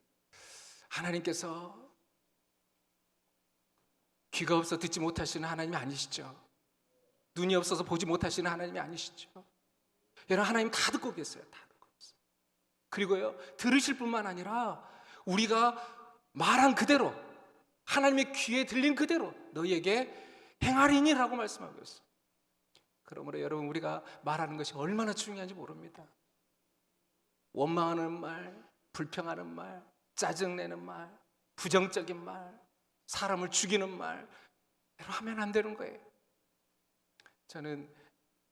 하나님께서 귀가 없어 듣지 못하시는 하나님이 아니시죠. 눈이 없어서 보지 못하시는 하나님이 아니시죠. 여러분, 하나님 다 듣고 계세요. 다 듣고 계세요. 그리고요, 들으실 뿐만 아니라 우리가 말한 그대로, 하나님의 귀에 들린 그대로 너희에게 행하리니라고 말씀하고 있어요. 그러므로 여러분, 우리가 말하는 것이 얼마나 중요한지 모릅니다. 원망하는 말, 불평하는 말, 짜증내는 말, 부정적인 말, 사람을 죽이는 말, 여러분, 하면 안 되는 거예요. 저는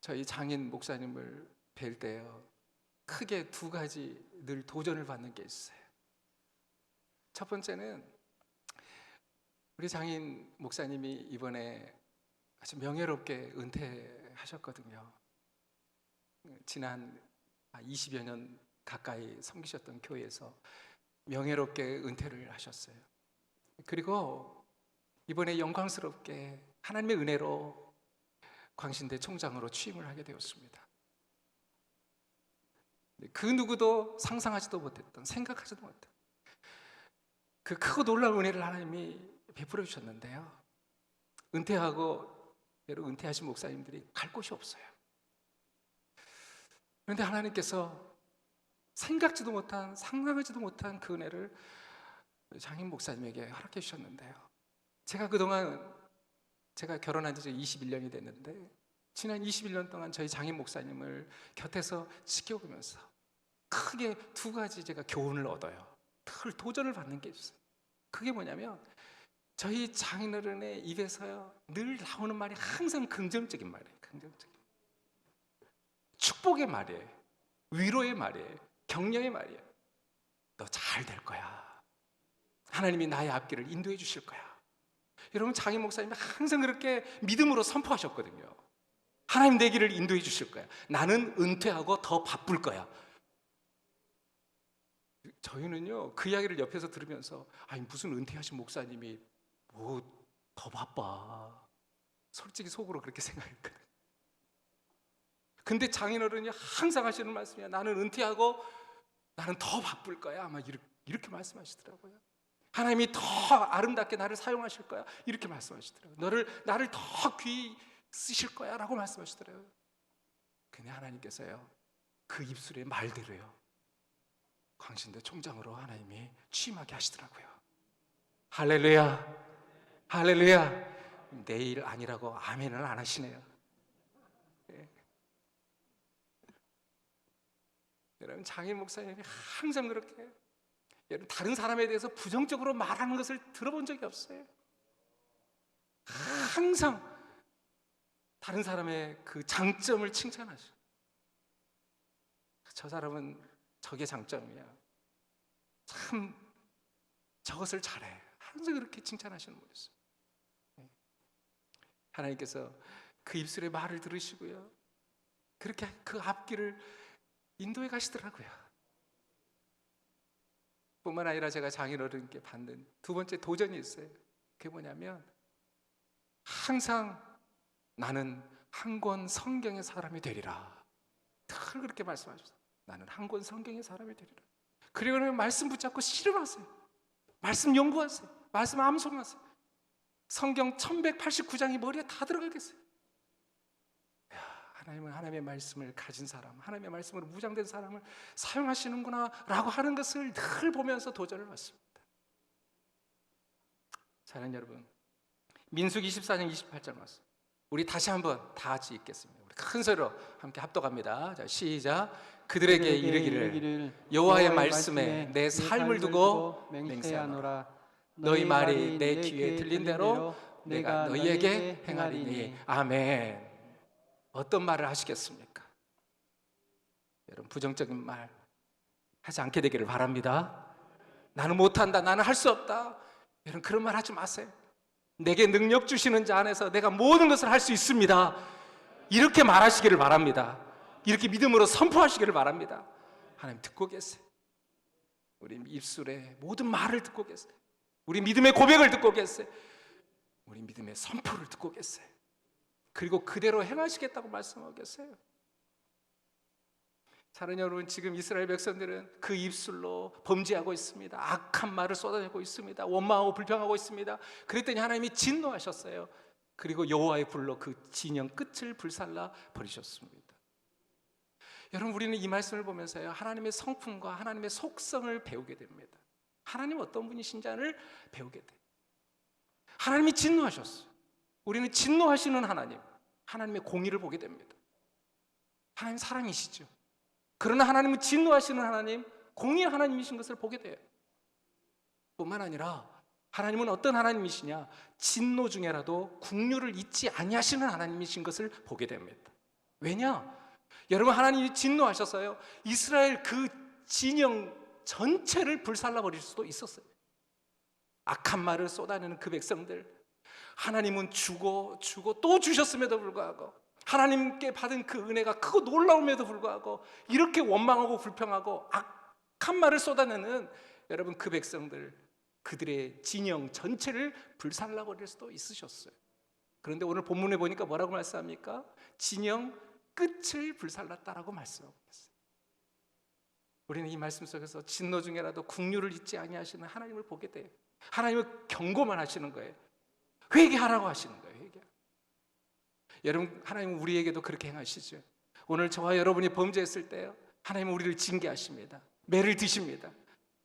저희 장인 목사님을 뵐 때요, 크게 두 가지 늘 도전을 받는 게 있어요. 첫 번째는 우리 장인 목사님이 이번에 아주 명예롭게 은퇴하셨거든요. 지난 20여 년 가까이 섬기셨던 교회에서 명예롭게 은퇴를 하셨어요. 그리고 이번에 영광스럽게 하나님의 은혜로 광신대 총장으로 취임을 하게 되었습니다. 그 누구도 상상하지도 못했던, 생각하지도 못했던 그 크고 놀라운 은혜를 하나님이 베풀어 주셨는데요, 은퇴하고 여러분 은퇴하신 목사님들이 갈 곳이 없어요. 그런데 하나님께서 생각지도 못한, 상상하지도 못한 그 은혜를 장인 목사님에게 허락해 주셨는데요. 제가 그동안 제가 결혼한 지 21년이 됐는데 지난 21년 동안 저희 장인 목사님을 곁에서 지켜보면서 크게 두 가지 제가 교훈을 얻어요. 늘 도전을 받는 게 있어요. 그게 뭐냐면 저희 장인어른의 입에서요 늘 나오는 말이 항상 긍정적인 말이에요. 긍정적인 축복의 말이에요. 위로의 말이에요. 격려의 말이에요. 너 잘 될 거야. 하나님이 나의 앞길을 인도해 주실 거야. 여러분 장인 목사님이 항상 그렇게 믿음으로 선포하셨거든요. 하나님 내 길을 인도해 주실 거야. 나는 은퇴하고 더 바쁠 거야. 저희는요 그 이야기를 옆에서 들으면서 아니 무슨 은퇴하신 목사님이 뭐 더 바빠. 솔직히 속으로 그렇게 생각했거든요. 근데 장인어른이 항상 하시는 말씀이야. 나는 은퇴하고 나는 더 바쁠 거야. 아마 이렇게 말씀하시더라고요. 하나님이 더 아름답게 나를 사용하실 거야. 이렇게 말씀하시더라고요. 나를 더 귀히 쓰실 거야 라고 말씀하시더라고요. 근데 하나님께서요 그 입술의 말대로요 광신대 총장으로 하나님이 취임하게 하시더라고요. 할렐루야, 할렐루야. 내일 아니라고 아멘을 안 하시네요. 예. 여러분 장인 목사님이 항상 그렇게 여러분 다른 사람에 대해서 부정적으로 말하는 것을 들어본 적이 없어요. 항상 다른 사람의 그 장점을 칭찬하셔. 저 사람은 저게 장점이야. 참 저것을 잘해. 항상 그렇게 칭찬하시는 분이었어요. 하나님께서 그 입술의 말을 들으시고요. 그렇게 그 앞길을 인도해 가시더라고요. 뿐만 아니라 제가 장인어른께 받는 두 번째 도전이 있어요. 그게 뭐냐면 항상 나는 한 권 성경의 사람이 되리라. 늘 그렇게 말씀하셨어요. 나는 한 권 성경의 사람이 되리라. 그리고 말씀 붙잡고 실험하세요. 말씀 연구하세요. 말씀 암송하세요. 성경 1189장이 머리에 다 들어가겠어요. 하나님은 하나님의 말씀을 가진 사람, 하나님의 말씀으로 무장된 사람을 사용하시는구나 라고 하는 것을 늘 보면서 도전을 받습니다. 사랑하는 여러분, 민수기 24장 28절 말씀 우리 다시 한번 다 같이 읽겠습니다. 우리 큰 소리로 함께 합독합니다. 자, 시작. 그들에게 이르기를 여호와의 말씀에 내 삶을 두고 맹세하노라. 너희 말이 내 귀에 들린 대로 내가 너희에게 행하리니. 아멘. 어떤 말을 하시겠습니까? 여러분 부정적인 말 하지 않게 되기를 바랍니다. 나는 못한다, 나는 할 수 없다, 여러분 그런 말 하지 마세요. 내게 능력 주시는 자 안에서 내가 모든 것을 할 수 있습니다, 이렇게 말하시기를 바랍니다. 이렇게 믿음으로 선포하시기를 바랍니다. 하나님 듣고 계세요. 우리 입술의 모든 말을 듣고 계세요. 우리 믿음의 고백을 듣고 계세요. 우리 믿음의 선포를 듣고 계세요. 그리고 그대로 행하시겠다고 말씀하고 계세요. 사랑하는 여러분, 지금 이스라엘 백성들은 그 입술로 범죄하고 있습니다. 악한 말을 쏟아내고 있습니다. 원망하고 불평하고 있습니다. 그랬더니 하나님이 진노하셨어요. 그리고 여호와의 불로 그 진영 끝을 불살라 버리셨습니다. 여러분, 우리는 이 말씀을 보면서요 하나님의 성품과 하나님의 속성을 배우게 됩니다. 하나님 어떤 분이신지를 배우게 돼요. 하나님이 진노하셨어요. 우리는 진노하시는 하나님, 하나님의 공의를 보게 됩니다. 하나님 사랑이시죠. 그러나 하나님은 진노하시는 하나님, 공의의 하나님이신 것을 보게 돼요. 뿐만 아니라 하나님은 어떤 하나님이시냐, 진노 중에라도 긍휼을 잊지 아니하시는 하나님이신 것을 보게 됩니다. 왜냐? 여러분, 하나님이 진노하셔서요 이스라엘 그 진영 전체를 불살라 버릴 수도 있었어요. 악한 말을 쏟아내는 그 백성들, 하나님은 주고 또 주셨음에도 불구하고 하나님께 받은 그 은혜가 크고 놀라움에도 불구하고 이렇게 원망하고 불평하고 악한 말을 쏟아내는 여러분 그 백성들, 그들의 진영 전체를 불살라 버릴 수도 있으셨어요. 그런데 오늘 본문에 보니까 뭐라고 말씀합니까? 진영 끝을 불살랐다라고 말씀하고 있어요. 우리는 이 말씀 속에서 진노 중에라도 긍휼을 잊지 아니하시는 하나님을 보게 돼요. 하나님은 경고만 하시는 거예요. 회개하라고 하시는 거예요. 회개. 여러분, 하나님은 우리에게도 그렇게 행하시죠. 오늘 저와 여러분이 범죄했을 때요, 하나님은 우리를 징계하십니다. 매를 드십니다.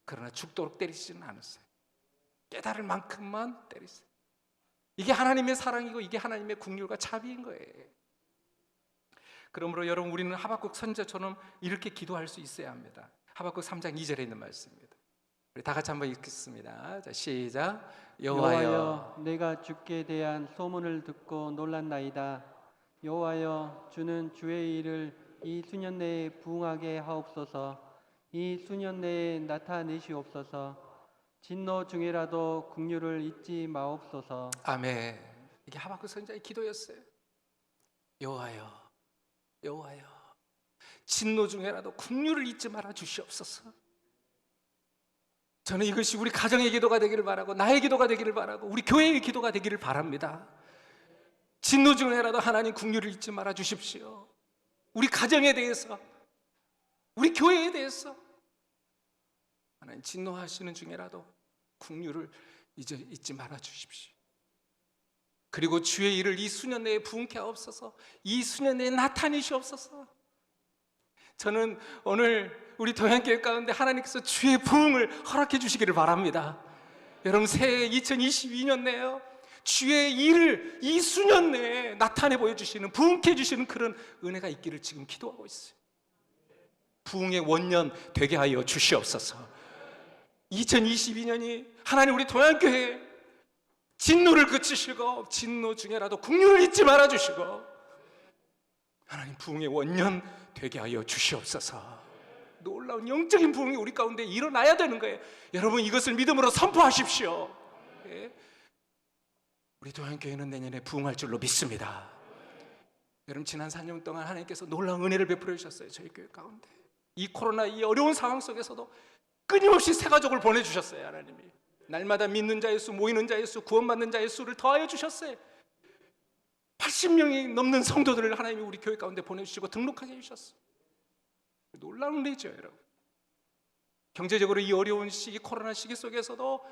그러나 죽도록 때리시지는 않으세요. 깨달을 만큼만 때리세요. 이게 하나님의 사랑이고 이게 하나님의 긍휼과 자비인 거예요. 그러므로 여러분, 우리는 하박국 선지자처럼 이렇게 기도할 수 있어야 합니다. 하박국 3장 2절에 있는 말씀입니다. 우리 다 같이 한번 읽겠습니다. 자, 시작. 여호와여, 내가 주께 대한 소문을 듣고 놀랐나이다. 여호와여, 주는 주의 일을 이 수년 내에 부응하게 하옵소서. 이 수년 내에 나타내시옵소서. 진노 중에라도 긍휼을 잊지 마옵소서. 아멘. 이게 하박국 선지자의 기도였어요. 여호와여, 여호와여, 진노 중에라도 긍휼을 잊지 말아 주시옵소서. 저는 이것이 우리 가정의 기도가 되기를 바라고, 나의 기도가 되기를 바라고, 우리 교회의 기도가 되기를 바랍니다. 진노 중에라도 하나님 긍휼을 잊지 말아 주십시오. 우리 가정에 대해서, 우리 교회에 대해서 하나님 진노하시는 중에라도 긍휼을 잊지 말아 주십시오. 그리고 주의 일을 이 수년 내에 부응케 하옵소서. 이 수년 내에 나타내시옵소서. 저는 오늘 우리 동양교회 가운데 하나님께서 주의 부응을 허락해 주시기를 바랍니다. 여러분, 새해 2022년 내에요, 주의 일을 이 수년 내에 나타내 보여주시는, 부응케 해주시는 그런 은혜가 있기를 지금 기도하고 있어요. 부응의 원년 되게 하여 주시옵소서. 2022년이 하나님 우리 동양교회에 진노를 그치시고 진노 중에라도 긍휼을 잊지 말아주시고 하나님 부흥의 원년 되게 하여 주시옵소서. 놀라운 영적인 부흥이 우리 가운데 일어나야 되는 거예요. 여러분, 이것을 믿음으로 선포하십시오. 예? 우리 동양교회는 내년에 부흥할 줄로 믿습니다. 여러분, 지난 4년 동안 하나님께서 놀라운 은혜를 베풀어 주셨어요. 저희 교회 가운데 이 코로나 이 어려운 상황 속에서도 끊임없이 새 가족을 보내주셨어요. 하나님이 날마다 믿는 자의 수, 모이는 자의 수, 구원받는 자의 수를 더하여 주셨어요. 80명이 넘는 성도들을 하나님이 우리 교회 가운데 보내주시고 등록하게 해주셨어요. 놀라운 은혜죠, 여러분. 경제적으로 이 어려운 시기, 코로나 시기 속에서도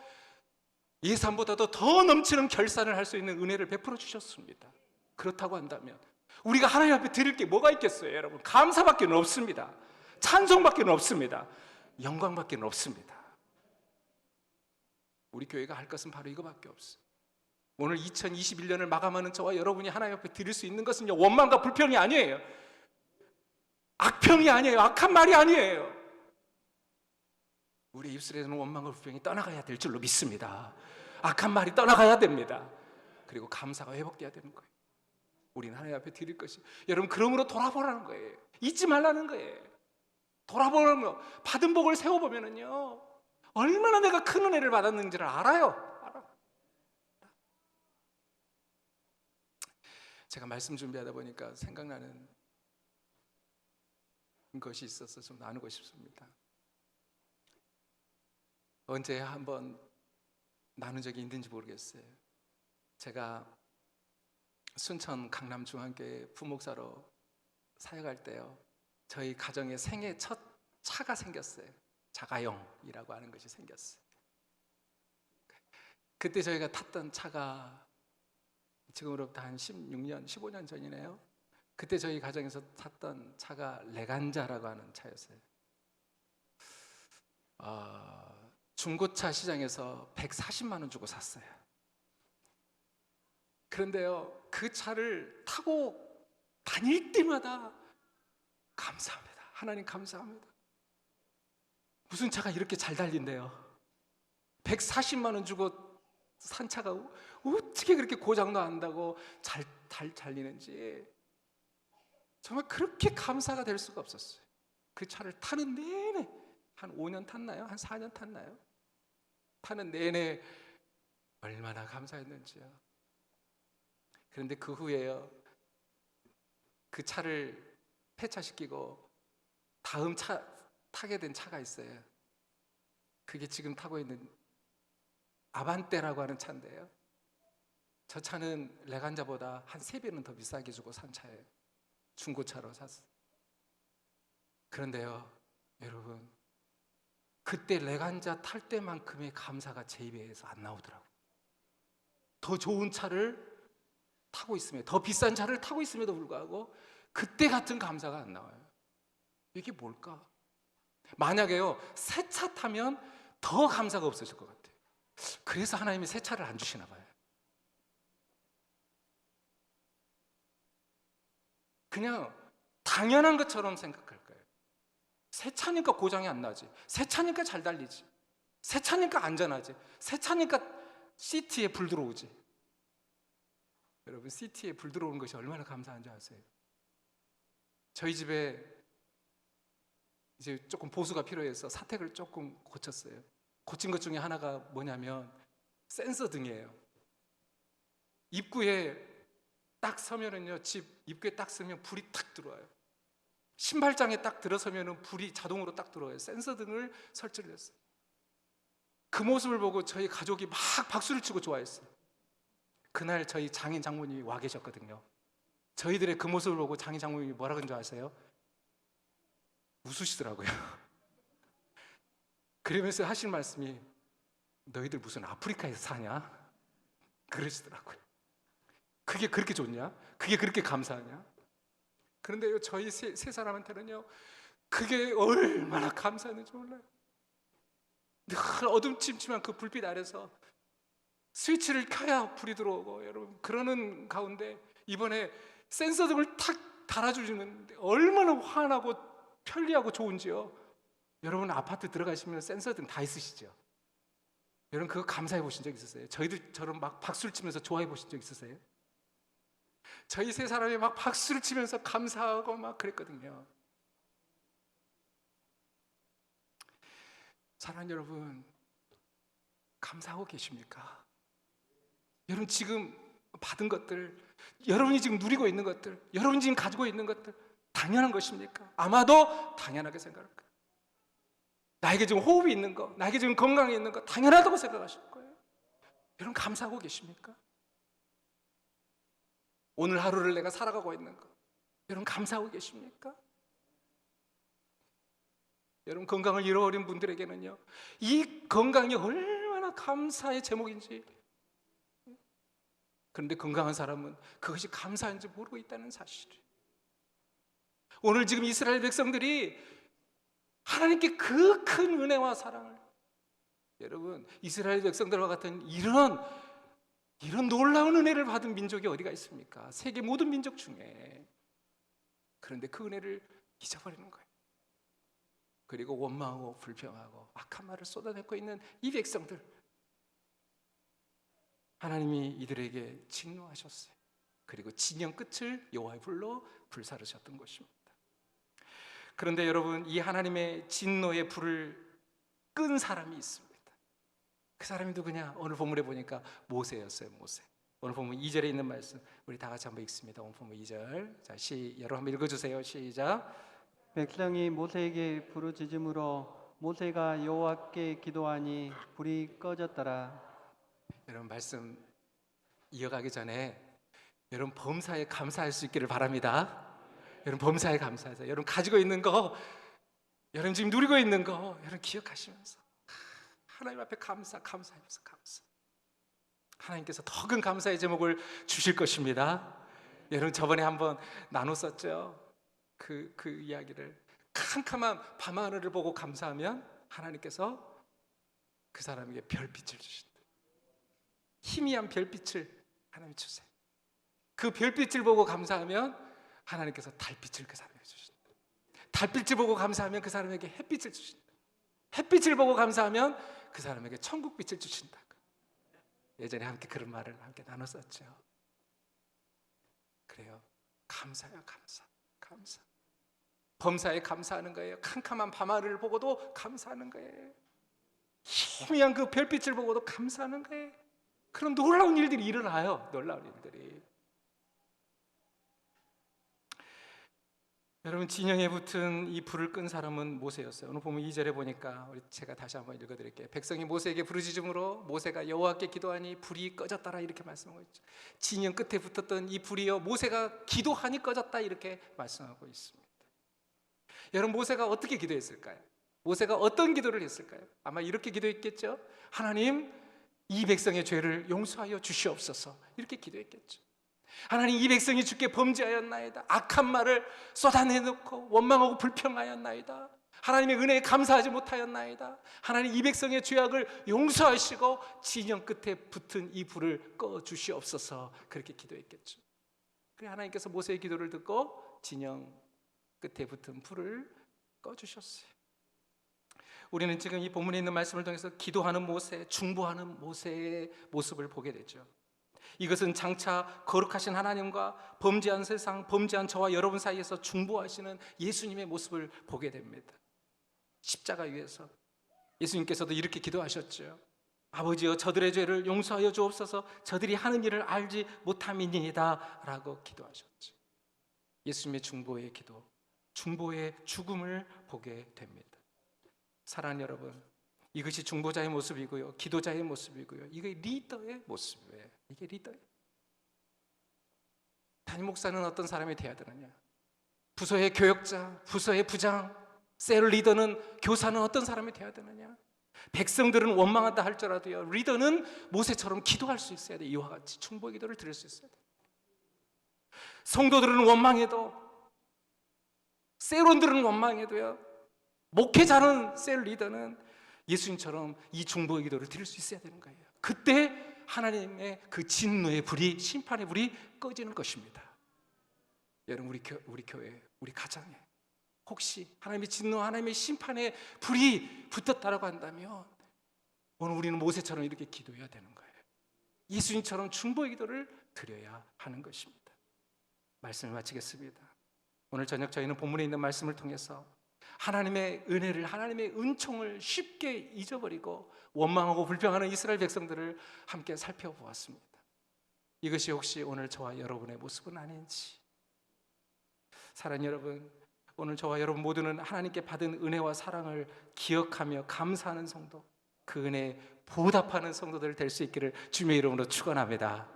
예산보다도 더 넘치는 결산을 할 수 있는 은혜를 베풀어 주셨습니다. 그렇다고 한다면 우리가 하나님 앞에 드릴 게 뭐가 있겠어요, 여러분? 감사밖에 없습니다. 찬송밖에 없습니다. 영광밖에 없습니다. 우리 교회가 할 것은 바로 이거밖에 없어요. 오늘 2021년을 마감하는 저와 여러분이 하나님 앞에 드릴 수 있는 것은요, 원망과 불평이 아니에요. 악평이 아니에요. 악한 말이 아니에요. 우리 입술에서는 원망과 불평이 떠나가야 될 줄로 믿습니다. 악한 말이 떠나가야 됩니다. 그리고 감사가 회복돼야 되는 거예요. 우리는 하나님 앞에 드릴 것이, 여러분, 그러므로 돌아보라는 거예요. 잊지 말라는 거예요. 돌아보면 받은 복을 세워보면은요, 얼마나 내가 큰 은혜를 받았는지를 알아요. 제가 말씀 준비하다 보니까 생각나는 것이 있어서 좀 나누고 싶습니다. 언제 한번 나눈 적이 있는지 모르겠어요. 제가 순천 강남중앙교회 부목사로 사역할 때요, 저희 가정에 생애 첫 차가 생겼어요. 자가용이라고 하는 것이 생겼어요. 그때 저희가 탔던 차가 지금으로부터 한 16년, 15년 전이네요. 그때 저희 가정에서 탔던 차가 레간자라고 하는 차였어요. 중고차 시장에서 140만 원 주고 샀어요. 그런데요, 그 차를 타고 다닐 때마다 감사합니다. 하나님 감사합니다. 무슨 차가 이렇게 잘 달린대요. 140만 원 주고 산 차가 어떻게 그렇게 고장도 안 나고 잘 달리는지 정말 그렇게 감사가 될 수가 없었어요. 그 차를 타는 내내 한 5년 탔나요? 한 4년 탔나요? 타는 내내 얼마나 감사했는지요. 그런데 그 후에요, 그 차를 폐차시키고 다음 차 타게 된 차가 있어요. 그게 지금 타고 있는 아반떼라고 하는 차인데요, 저 차는 레간자보다 한 3배는 더 비싸게 주고 산 차예요. 중고차로 샀어요. 그런데요, 여러분, 그때 레간자 탈 때만큼의 감사가 제 입에서 안 나오더라고요. 더 좋은 차를 타고 있으면 더 비싼 차를 타고 있음에도 불구하고 그때 같은 감사가 안 나와요. 이게 뭘까? 만약에요 새 차 타면 더 감사가 없어질 것 같아요. 그래서 하나님이 새 차를 안 주시나 봐요. 그냥 당연한 것처럼 생각할 거예요. 새 차니까 고장이 안 나지, 새 차니까 잘 달리지, 새 차니까 안전하지, 새 차니까 시티에 불 들어오지. 여러분 시티에 불 들어오는 것이 얼마나 감사한지 아세요? 저희 집에 이제 조금 보수가 필요해서 사택을 조금 고쳤어요. 고친 것 중에 하나가 뭐냐면 센서 등이에요. 입구에 딱 서면은요, 집 입구에 딱 서면 불이 탁 들어와요. 신발장에 딱 들어서면은 불이 자동으로 딱 들어와요. 센서 등을 설치를 했어요. 그 모습을 보고 저희 가족이 막 박수를 치고 좋아했어요. 그날 저희 장인 장모님이 와 계셨거든요. 저희들의 그 모습을 보고 장인 장모님이 뭐라 그런 줄 아세요? 웃으시더라고요. 그러면서 하신 말씀이 너희들 무슨 아프리카에서 사냐? 그러시더라고요. 그게 그렇게 좋냐? 그게 그렇게 감사하냐? 그런데요 저희 세 사람한테는요 그게 얼마나 감사했는지 몰라요. 늘 어둠침침한 그 불빛 아래서 스위치를 켜야 불이 들어오고, 여러분 그러는 가운데 이번에 센서 등을 탁 달아주시는데 얼마나 환하고 편리하고 좋은지요. 여러분 아파트 들어가시면 센서 등 다 있으시죠? 여러분 그거 감사해 보신 적 있으세요? 저희들처럼 막 박수를 치면서 좋아해 보신 적 있으세요? 저희 세 사람이 막 박수를 치면서 감사하고 막 그랬거든요. 사랑하는 여러분, 감사하고 계십니까? 여러분 지금 받은 것들, 여러분이 지금 누리고 있는 것들, 여러분이 지금 가지고 있는 것들 당연한 것입니까? 아마도 당연하게 생각할 거예요. 나에게 지금 호흡이 있는 거, 나에게 지금 건강이 있는 거 당연하다고 생각하실 거예요. 여러분 감사하고 계십니까? 오늘 하루를 내가 살아가고 있는 거 여러분 감사하고 계십니까? 여러분 건강을 잃어버린 분들에게는요 이 건강이 얼마나 감사의 제목인지, 그런데 건강한 사람은 그것이 감사한지 모르고 있다는 사실을, 오늘 지금 이스라엘 백성들이 하나님께 그 큰 은혜와 사랑을, 여러분 이스라엘 백성들과 같은 이런 놀라운 은혜를 받은 민족이 어디가 있습니까? 세계 모든 민족 중에. 그런데 그 은혜를 잊어버리는 거예요. 그리고 원망하고 불평하고 악한 말을 쏟아내고 있는 이 백성들, 하나님이 이들에게 진노하셨어요. 그리고 진영 끝을 여호와의 불로 불사르셨던 것입니다. 그런데 여러분 이 하나님의 진노의 불을 끈 사람이 있습니다. 그 사람이 누구냐? 오늘 본문에 보니까 모세였어요. 모세. 오늘 본문 2절에 있는 말씀 우리 다 같이 한번 읽습니다. 오늘 본문 2절. 자, 여러분 한번 읽어주세요. 시작. 백성이 모세에게 부르짖음으로 모세가 여호와께 기도하니 불이 꺼졌더라. 여러분 말씀 이어가기 전에 여러분 범사에 감사할 수 있기를 바랍니다. 여러분 범사에 감사하세요. 여러분 가지고 있는 거, 여러분 지금 누리고 있는 거 여러분 기억하시면서 하나님 앞에 감사하면서 감사. 하나님께서 더 큰 감사의 제목을 주실 것입니다. 여러분 저번에 한번 나눴었죠. 그 이야기를, 캄캄한 밤하늘을 보고 감사하면 하나님께서 그 사람에게 별빛을 주신다. 희미한 별빛을 하나님 주세요. 그 별빛을 보고 감사하면 하나님께서 달빛을 그 사람에게 주신다. 달빛을 보고 감사하면 그 사람에게 햇빛을 주신다. 햇빛을 보고 감사하면 그 사람에게 천국빛을 주신다. 예전에 함께 그런 말을 함께 나눴었죠. 그래요. 감사야 감사. 범사에 감사하는 거예요. 캄캄한 밤하늘을 보고도 감사하는 거예요. 희미한 그 별빛을 보고도 감사하는 거예요. 그런 놀라운 일들이 일어나요. 놀라운 일들이. 여러분 진영에 붙은 이 불을 끈 사람은 모세였어요. 오늘 보면 2절에 보니까 제가 다시 한번 읽어드릴게요. 백성이 모세에게 부르짖음으로 모세가 여호와께 기도하니 불이 꺼졌더라 이렇게 말씀하고 있죠. 진영 끝에 붙었던 이 불이요 모세가 기도하니 꺼졌다 이렇게 말씀하고 있습니다. 여러분 모세가 어떻게 기도했을까요? 모세가 어떤 기도를 했을까요? 아마 이렇게 기도했겠죠. 하나님 이 백성의 죄를 용서하여 주시옵소서 이렇게 기도했겠죠. 하나님, 이 백성이 주께 범죄하였나이다. 악한 말을 쏟아내놓고 원망하고 불평하였나이다. 하나님의 은혜에 감사하지 못하였나이다. 하나님, 이 백성의 죄악을 용서하시고 진영 끝에 붙은 이 불을 꺼주시옵소서. 그렇게 기도했겠죠. 그래, 하나님께서 모세의 기도를 듣고 진영 끝에 붙은 불을 꺼주셨어요. 우리는 지금 이 본문에 있는 말씀을 통해서 기도하는 모세, 중보하는 모세의 모습을 보게 되죠. 이것은 장차 거룩하신 하나님과 범죄한 세상, 범죄한 저와 여러분 사이에서 중보하시는 예수님의 모습을 보게 됩니다. 십자가 위에서 예수님께서도 이렇게 기도하셨죠. 아버지여, 저들의 죄를 용서하여 주옵소서. 저들이 하는 일을 알지 못함이니이다 라고 기도하셨죠. 예수님의 중보의 기도, 중보의 죽음을 보게 됩니다. 사랑하는 여러분, 이것이 중보자의 모습이고요, 기도자의 모습이고요, 이게 리더의 모습이에요. 이게 리더예요. 담임 목사는 어떤 사람이 돼야 되느냐? 부서의 교역자, 부서의 부장, 셀 리더는, 교사는 어떤 사람이 돼야 되느냐? 백성들은 원망한다 할지라도요, 리더는 모세처럼 기도할 수 있어야 돼요. 이와 같이 중보의 기도를 드릴 수 있어야 돼요. 성도들은 원망해도, 셀원들은 원망해도요, 목회자는, 셀 리더는 예수님처럼 이 중보의 기도를 드릴 수 있어야 되는 거예요. 그때 하나님의 그 진노의 불이, 심판의 불이 꺼지는 것입니다. 여러분, 우리 교회, 우리 가정에 혹시 하나님의 진노, 하나님의 심판의 불이 붙었다라고 한다면 오늘 우리는 모세처럼 이렇게 기도해야 되는 거예요. 예수님처럼 중보의 기도를 드려야 하는 것입니다. 말씀을 마치겠습니다. 오늘 저녁 저희는 본문에 있는 말씀을 통해서 하나님의 은혜를, 하나님의 은총을 쉽게 잊어버리고 원망하고 불평하는 이스라엘 백성들을 함께 살펴보았습니다. 이것이 혹시 오늘 저와 여러분의 모습은 아닌지. 사랑하는 여러분, 오늘 저와 여러분 모두는 하나님께 받은 은혜와 사랑을 기억하며 감사하는 성도, 그 은혜에 보답하는 성도들 될 수 있기를 주님의 이름으로 축원합니다.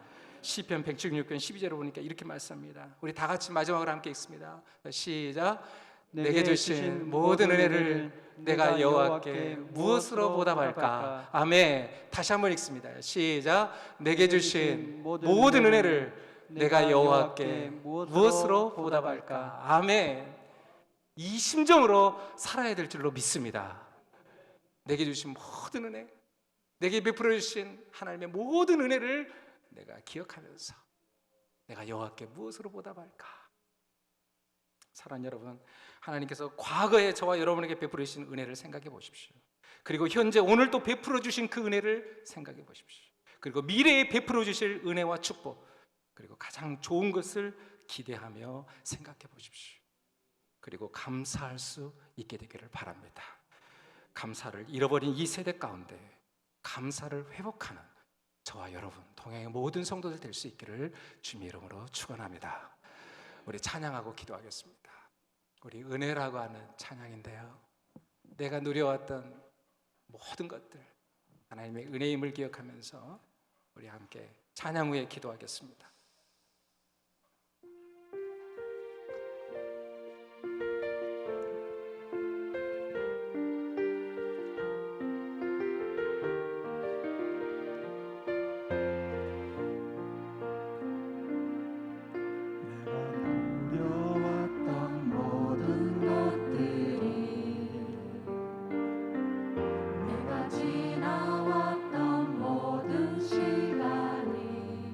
시편 116편 12절을 보니까 이렇게 말씀합니다. 우리 다 같이 마지막으로 함께 읽습니다. 시작. 내게 주신 모든 은혜를 내가 여호와께 무엇으로 보답할까? 아멘. 다시 한번 읽습니다. 시작. 내게 주신 모든 은혜를 내가 여호와께 무엇으로 보답할까? 아멘. 이 심정으로 살아야 될 줄로 믿습니다. 내게 주신 모든 은혜, 내게 베풀어 주신 하나님의 모든 은혜를 내가 기억하면서 내가 여호와께 무엇으로 보답할까? 사랑하는 여러분, 하나님께서 과거에 저와 여러분에게 베풀어 주신 은혜를 생각해 보십시오. 그리고 현재 오늘 또 베풀어 주신 그 은혜를 생각해 보십시오. 그리고 미래에 베풀어 주실 은혜와 축복, 그리고 가장 좋은 것을 기대하며 생각해 보십시오. 그리고 감사할 수 있게 되기를 바랍니다. 감사를 잃어버린 이 세대 가운데 감사를 회복하는 저와 여러분, 동행의 모든 성도들 될 수 있기를 주님의 이름으로 축원합니다. 우리 찬양하고 기도하겠습니다. 우리 은혜라고 하는 찬양인데요, 내가 누려왔던 모든 것들, 하나님의 은혜임을 기억하면서 우리 함께 찬양 후에 기도하겠습니다. 지나왔던 모든 시간이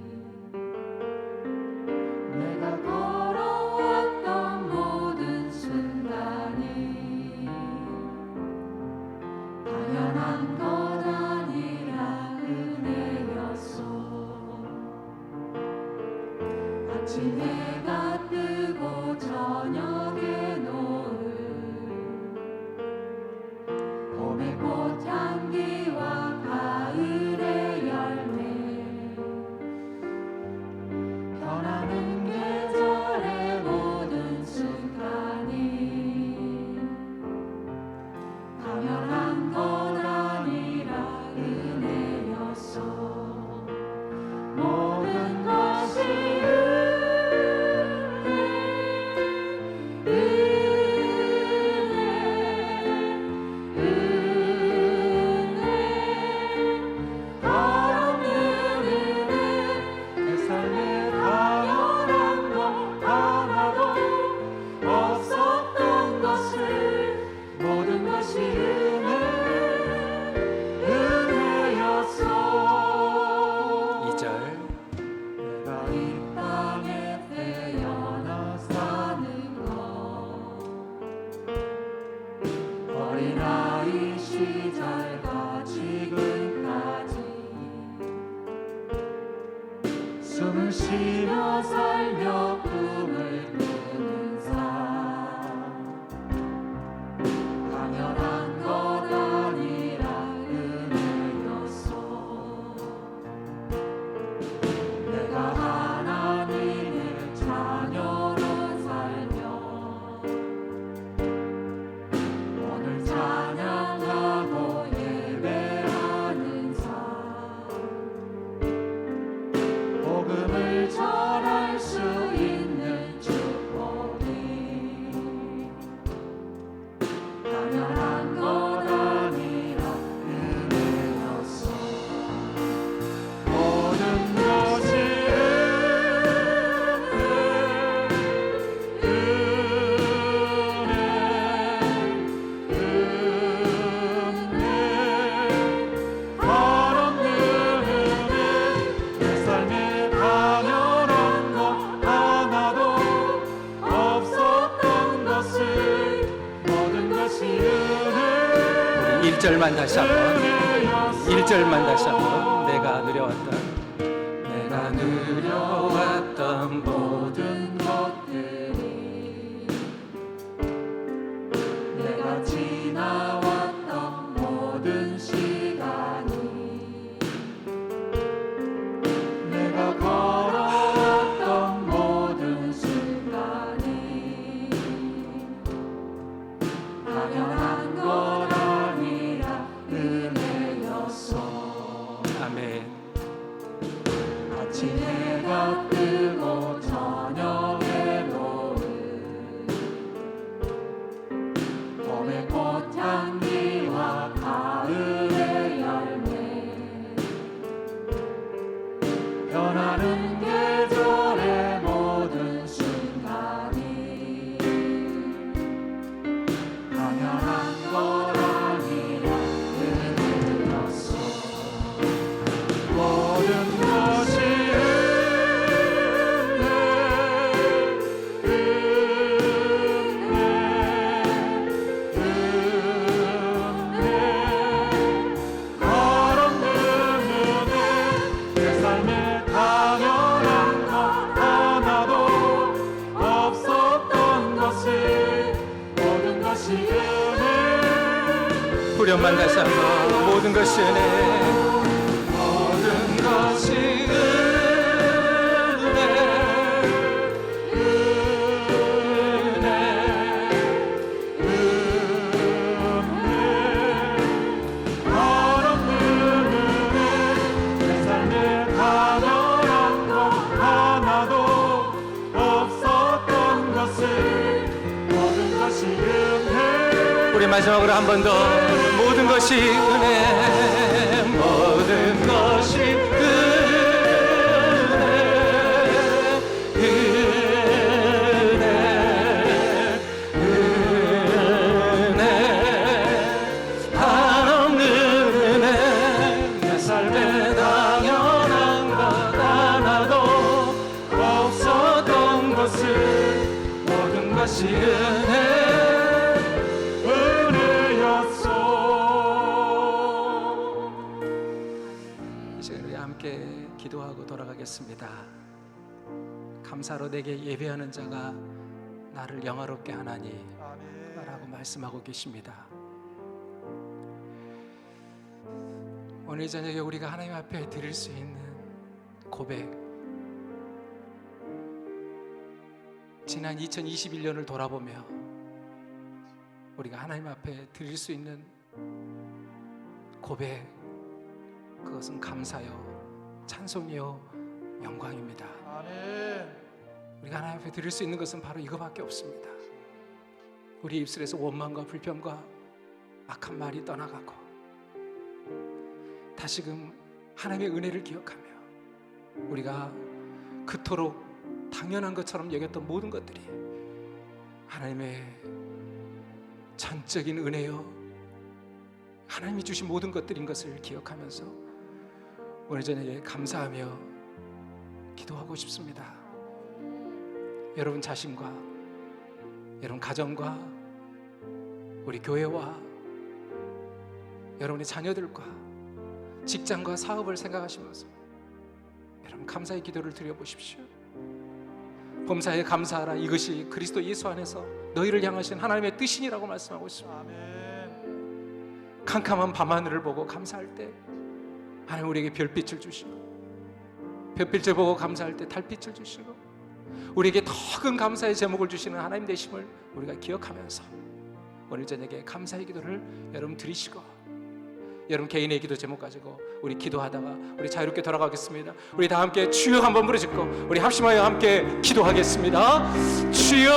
1절만 다시 한번 1절만 다시 한번 내가 누려왔던 모든 것들이 내가 지나왔던 모든 시간이 내가 걸어왔던 모든 순간이 당연한 것 아니라 은혜였어. 아멘. 아침 해가 뜨고 저녁에 노을 봄의 꽃향기와 가을의 열매 변하는 계절의 모든 순간이 당연한 것 아니라 은혜였어. 모든 것이 내 삶에 당연한 것 하나도 없었던 것을 모든 것이 은혜 후렴만 다시 한번 모든 것이 은혜 모든 것이 내 삶에 당연한 것 하나도 없었던 것을 모든 것이 은혜. 우리 마지막으로 한 번 더 모든 것이 은혜 모든 것이 은혜 한없는 은혜 내 삶에 당연한 것 하나도 없었던 것을 모든 것이 은혜 이제 우리 함께 기도하고 돌아가겠습니다. 감사로 내게 예배하는 자가 나를 영화롭게 하나니 아멘. 라고 말씀하고 계십니다. 오늘 저녁에 우리가 하나님 앞에 드릴 수 있는 고백, 지난 2021년을 돌아보며 우리가 하나님 앞에 드릴 수 있는 고백, 그것은 감사요, 찬송이요, 영광입니다. 아멘. 우리가 하나님 앞에 드릴 수 있는 것은 바로 이거밖에 없습니다. 우리 입술에서 원망과 불평과 악한 말이 떠나가고 다시금 하나님의 은혜를 기억하며 우리가 그토록 당연한 것처럼 여겼던 모든 것들이 하나님의 전적인 은혜요, 하나님이 주신 모든 것들인 것을 기억하면서 오늘 저녁에 감사하며 기도하고 싶습니다. 여러분 자신과 여러분 가정과 우리 교회와 여러분의 자녀들과 직장과 사업을 생각하시면서 여러분 감사의 기도를 드려보십시오. 범사에 감사하라, 이것이 그리스도 예수 안에서 너희를 향하신 하나님의 뜻이니라고 말씀하고 있습니다. 아멘. 캄캄한 밤하늘을 보고 감사할 때 하나님 우리에게 별빛을 주시고, 별빛을 보고 감사할 때 달빛을 주시고, 우리에게 더 큰 감사의 제목을 주시는 하나님 되심을 우리가 기억하면서 오늘 저녁에 감사의 기도를 여러분 드리시고, 여러분 개인의 기도 제목 가지고 우리 기도하다가 우리 자유롭게 돌아가겠습니다. 우리 다 함께 주여 한번 부르짖고 우리 합심하여 함께 기도하겠습니다. 주여!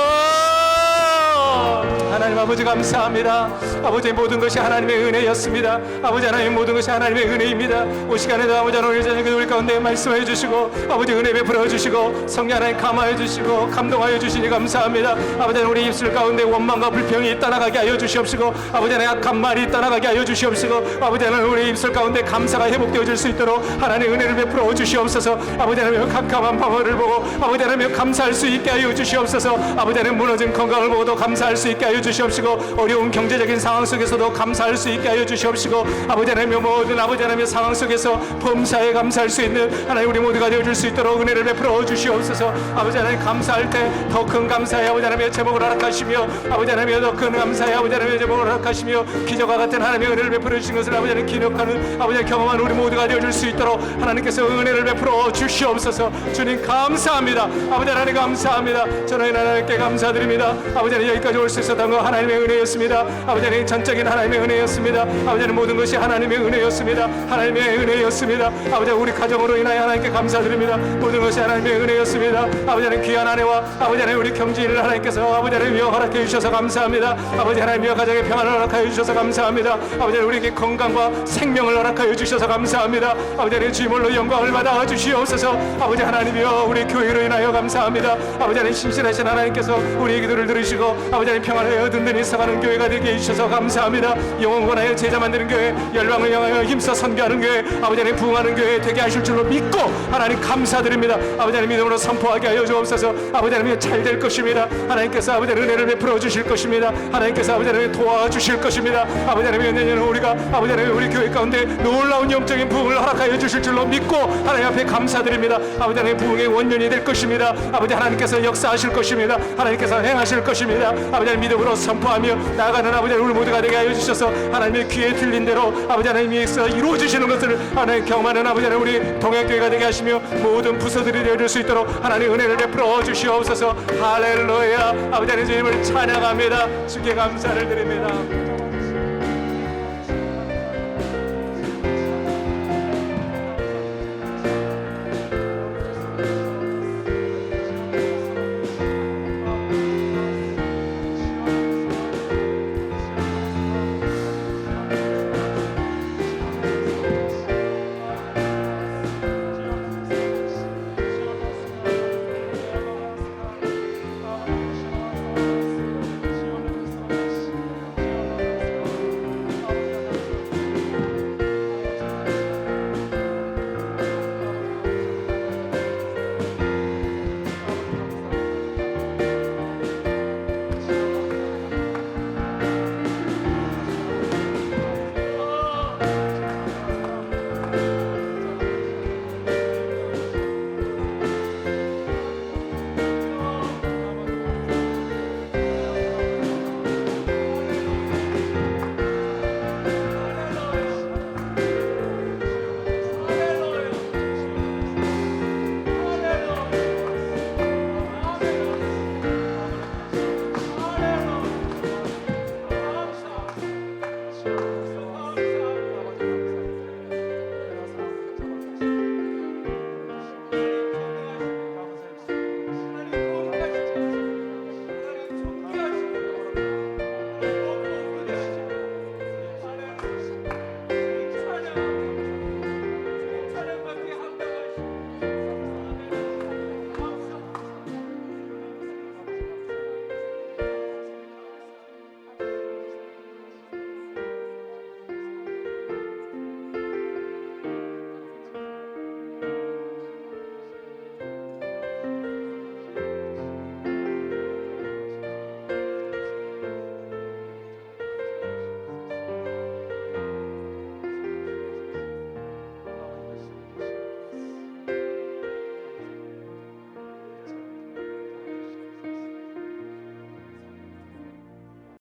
하나님 아버지 감사합니다. 아버지의 모든 것이 하나님의 은혜였습니다. 아버지 하나님 모든 것이 하나님의 은혜입니다. 이 시간에도 아버지 하나님 저녁에 우리 가운데 말씀해 주시고 아버지 은혜 베풀어 주시고 성령 하나님 감화해 주시고 감동하여 주시니 감사합니다. 아버지 하나님 우리 입술 가운데 원망과 불평이 떠나가게 하여 주시옵시고, 아버지 하나님 악한 말이 떠나가게 하여 주시옵시고, 아버지 하나님 우리 입술 가운데 감사가 회복되어질 수 있도록 하나님의 은혜를 베풀어 주시옵소서. 아버지 하나님 캄캄한 밤을 보고 아버지 하나님 감사할 수 있게 하여 주시옵소서. 아버지 하나님 무너진 건강을 보고도 감사 감사할 수 있게 하여 주시옵시고 어려운 경제적인 상황 속에서도 감사할 수 있게 하여 주시옵시고 아버지 하나님 모든 아버지 하나님의 상황 속에서 범사에 감사할 수 있는 하나님 우리 모두가 되어줄 수 있도록 은혜를 베풀어 주시옵소서. 아버지 하나님 감사할 때 더 큰 감사에 아버지 하나님의 제목을 허락하시며 아버지 하나님의 더 큰 감사에 아버지 하나님의 제목을 허락하시며 기적과 같은 하나님의 은혜를 베풀어 주신 것을 아버지 하나님 기억하는 아버지 경험한 우리 모두가 되어줄 수 있도록 하나님께서 은혜를 베풀어 주시옵소서. 주님 감사합니다. 아버지 하나님 감사합니다. 저는 하나님께 감사드립니다. 아버지 하나님 여기까지 올 수 있었던 거 하나님의 은혜였습니다. 아버지 하나님 전적인 하나님의 은혜였습니다. 아버지 하나님 모든 것이 하나님의 은혜였습니다. 하나님의 은혜였습니다. 아버지 우리 가정으로 인하여 하나님께 감사드립니다. 모든 것이 하나님의 은혜였습니다. 아버지 하나님 귀한 아내와 아버지 하나님 우리 경지인을 하나님께서 아버지 하나님이여 허락해 주셔서 감사합니다. 아버지 하나님이여 가정의 평안을 허락하여 주셔서 감사합니다. 아버지 하나님 우리에게 건강과 생명을 허락하여 주셔서 감사합니다. 아버지 하나님 주님으로 영광을 받아 주시옵소서. 아버지 하나님이여 우리 교회로 인하여 감사합니다. 아버지 하나님 신실하신 하나님께서 우리의 기도를 들으시고 아버지 하나님 평안을 든든히 서가는 교회가 되게 해주셔서 감사합니다. 영혼 권하여 제자 만드는 교회, 열방을 향하여 힘써 선교하는 교회, 아버지 하나님 부흥하는 교회 되게 하실 줄로 믿고 하나님 감사드립니다. 아버지 하나님 믿음으로 선포하게 하여 주옵소서. 아버지 하나님 잘 될 것입니다. 하나님께서 아버지 하나님 은혜를 베풀어 주실 것입니다. 하나님께서 아버지 하나님 도와주실 것입니다. 아버지 하나님 내년에 우리가 아버지 하나님 우리 교회 가운데 놀라운 영적인 부흥을 허락하여 주실 줄로 믿고 하나님 앞에 감사드립니다. 아버지 하나님 부흥의 원년이 될 것입니다. 아버지 하나님께서 역사하실 것입니다. 하나님께서 행하실 것입니다. 아버지 하나님 믿음으로 선포하며 나아가는 아버지 하나님 우리 모두가 되게 하여 주셔서 하나님의 귀에 들린 대로 아버지 하나님께서 이루어지시는 것을 하나님 경험하는 아버지 하나님 우리 동행교회가 되게 하시며 모든 부서들이 되어줄 수 있도록 하나님 은혜를 베풀어 주시옵소서. 할렐루야. 아버지 하나님 주님을 찬양합니다. 주께 감사를 드립니다.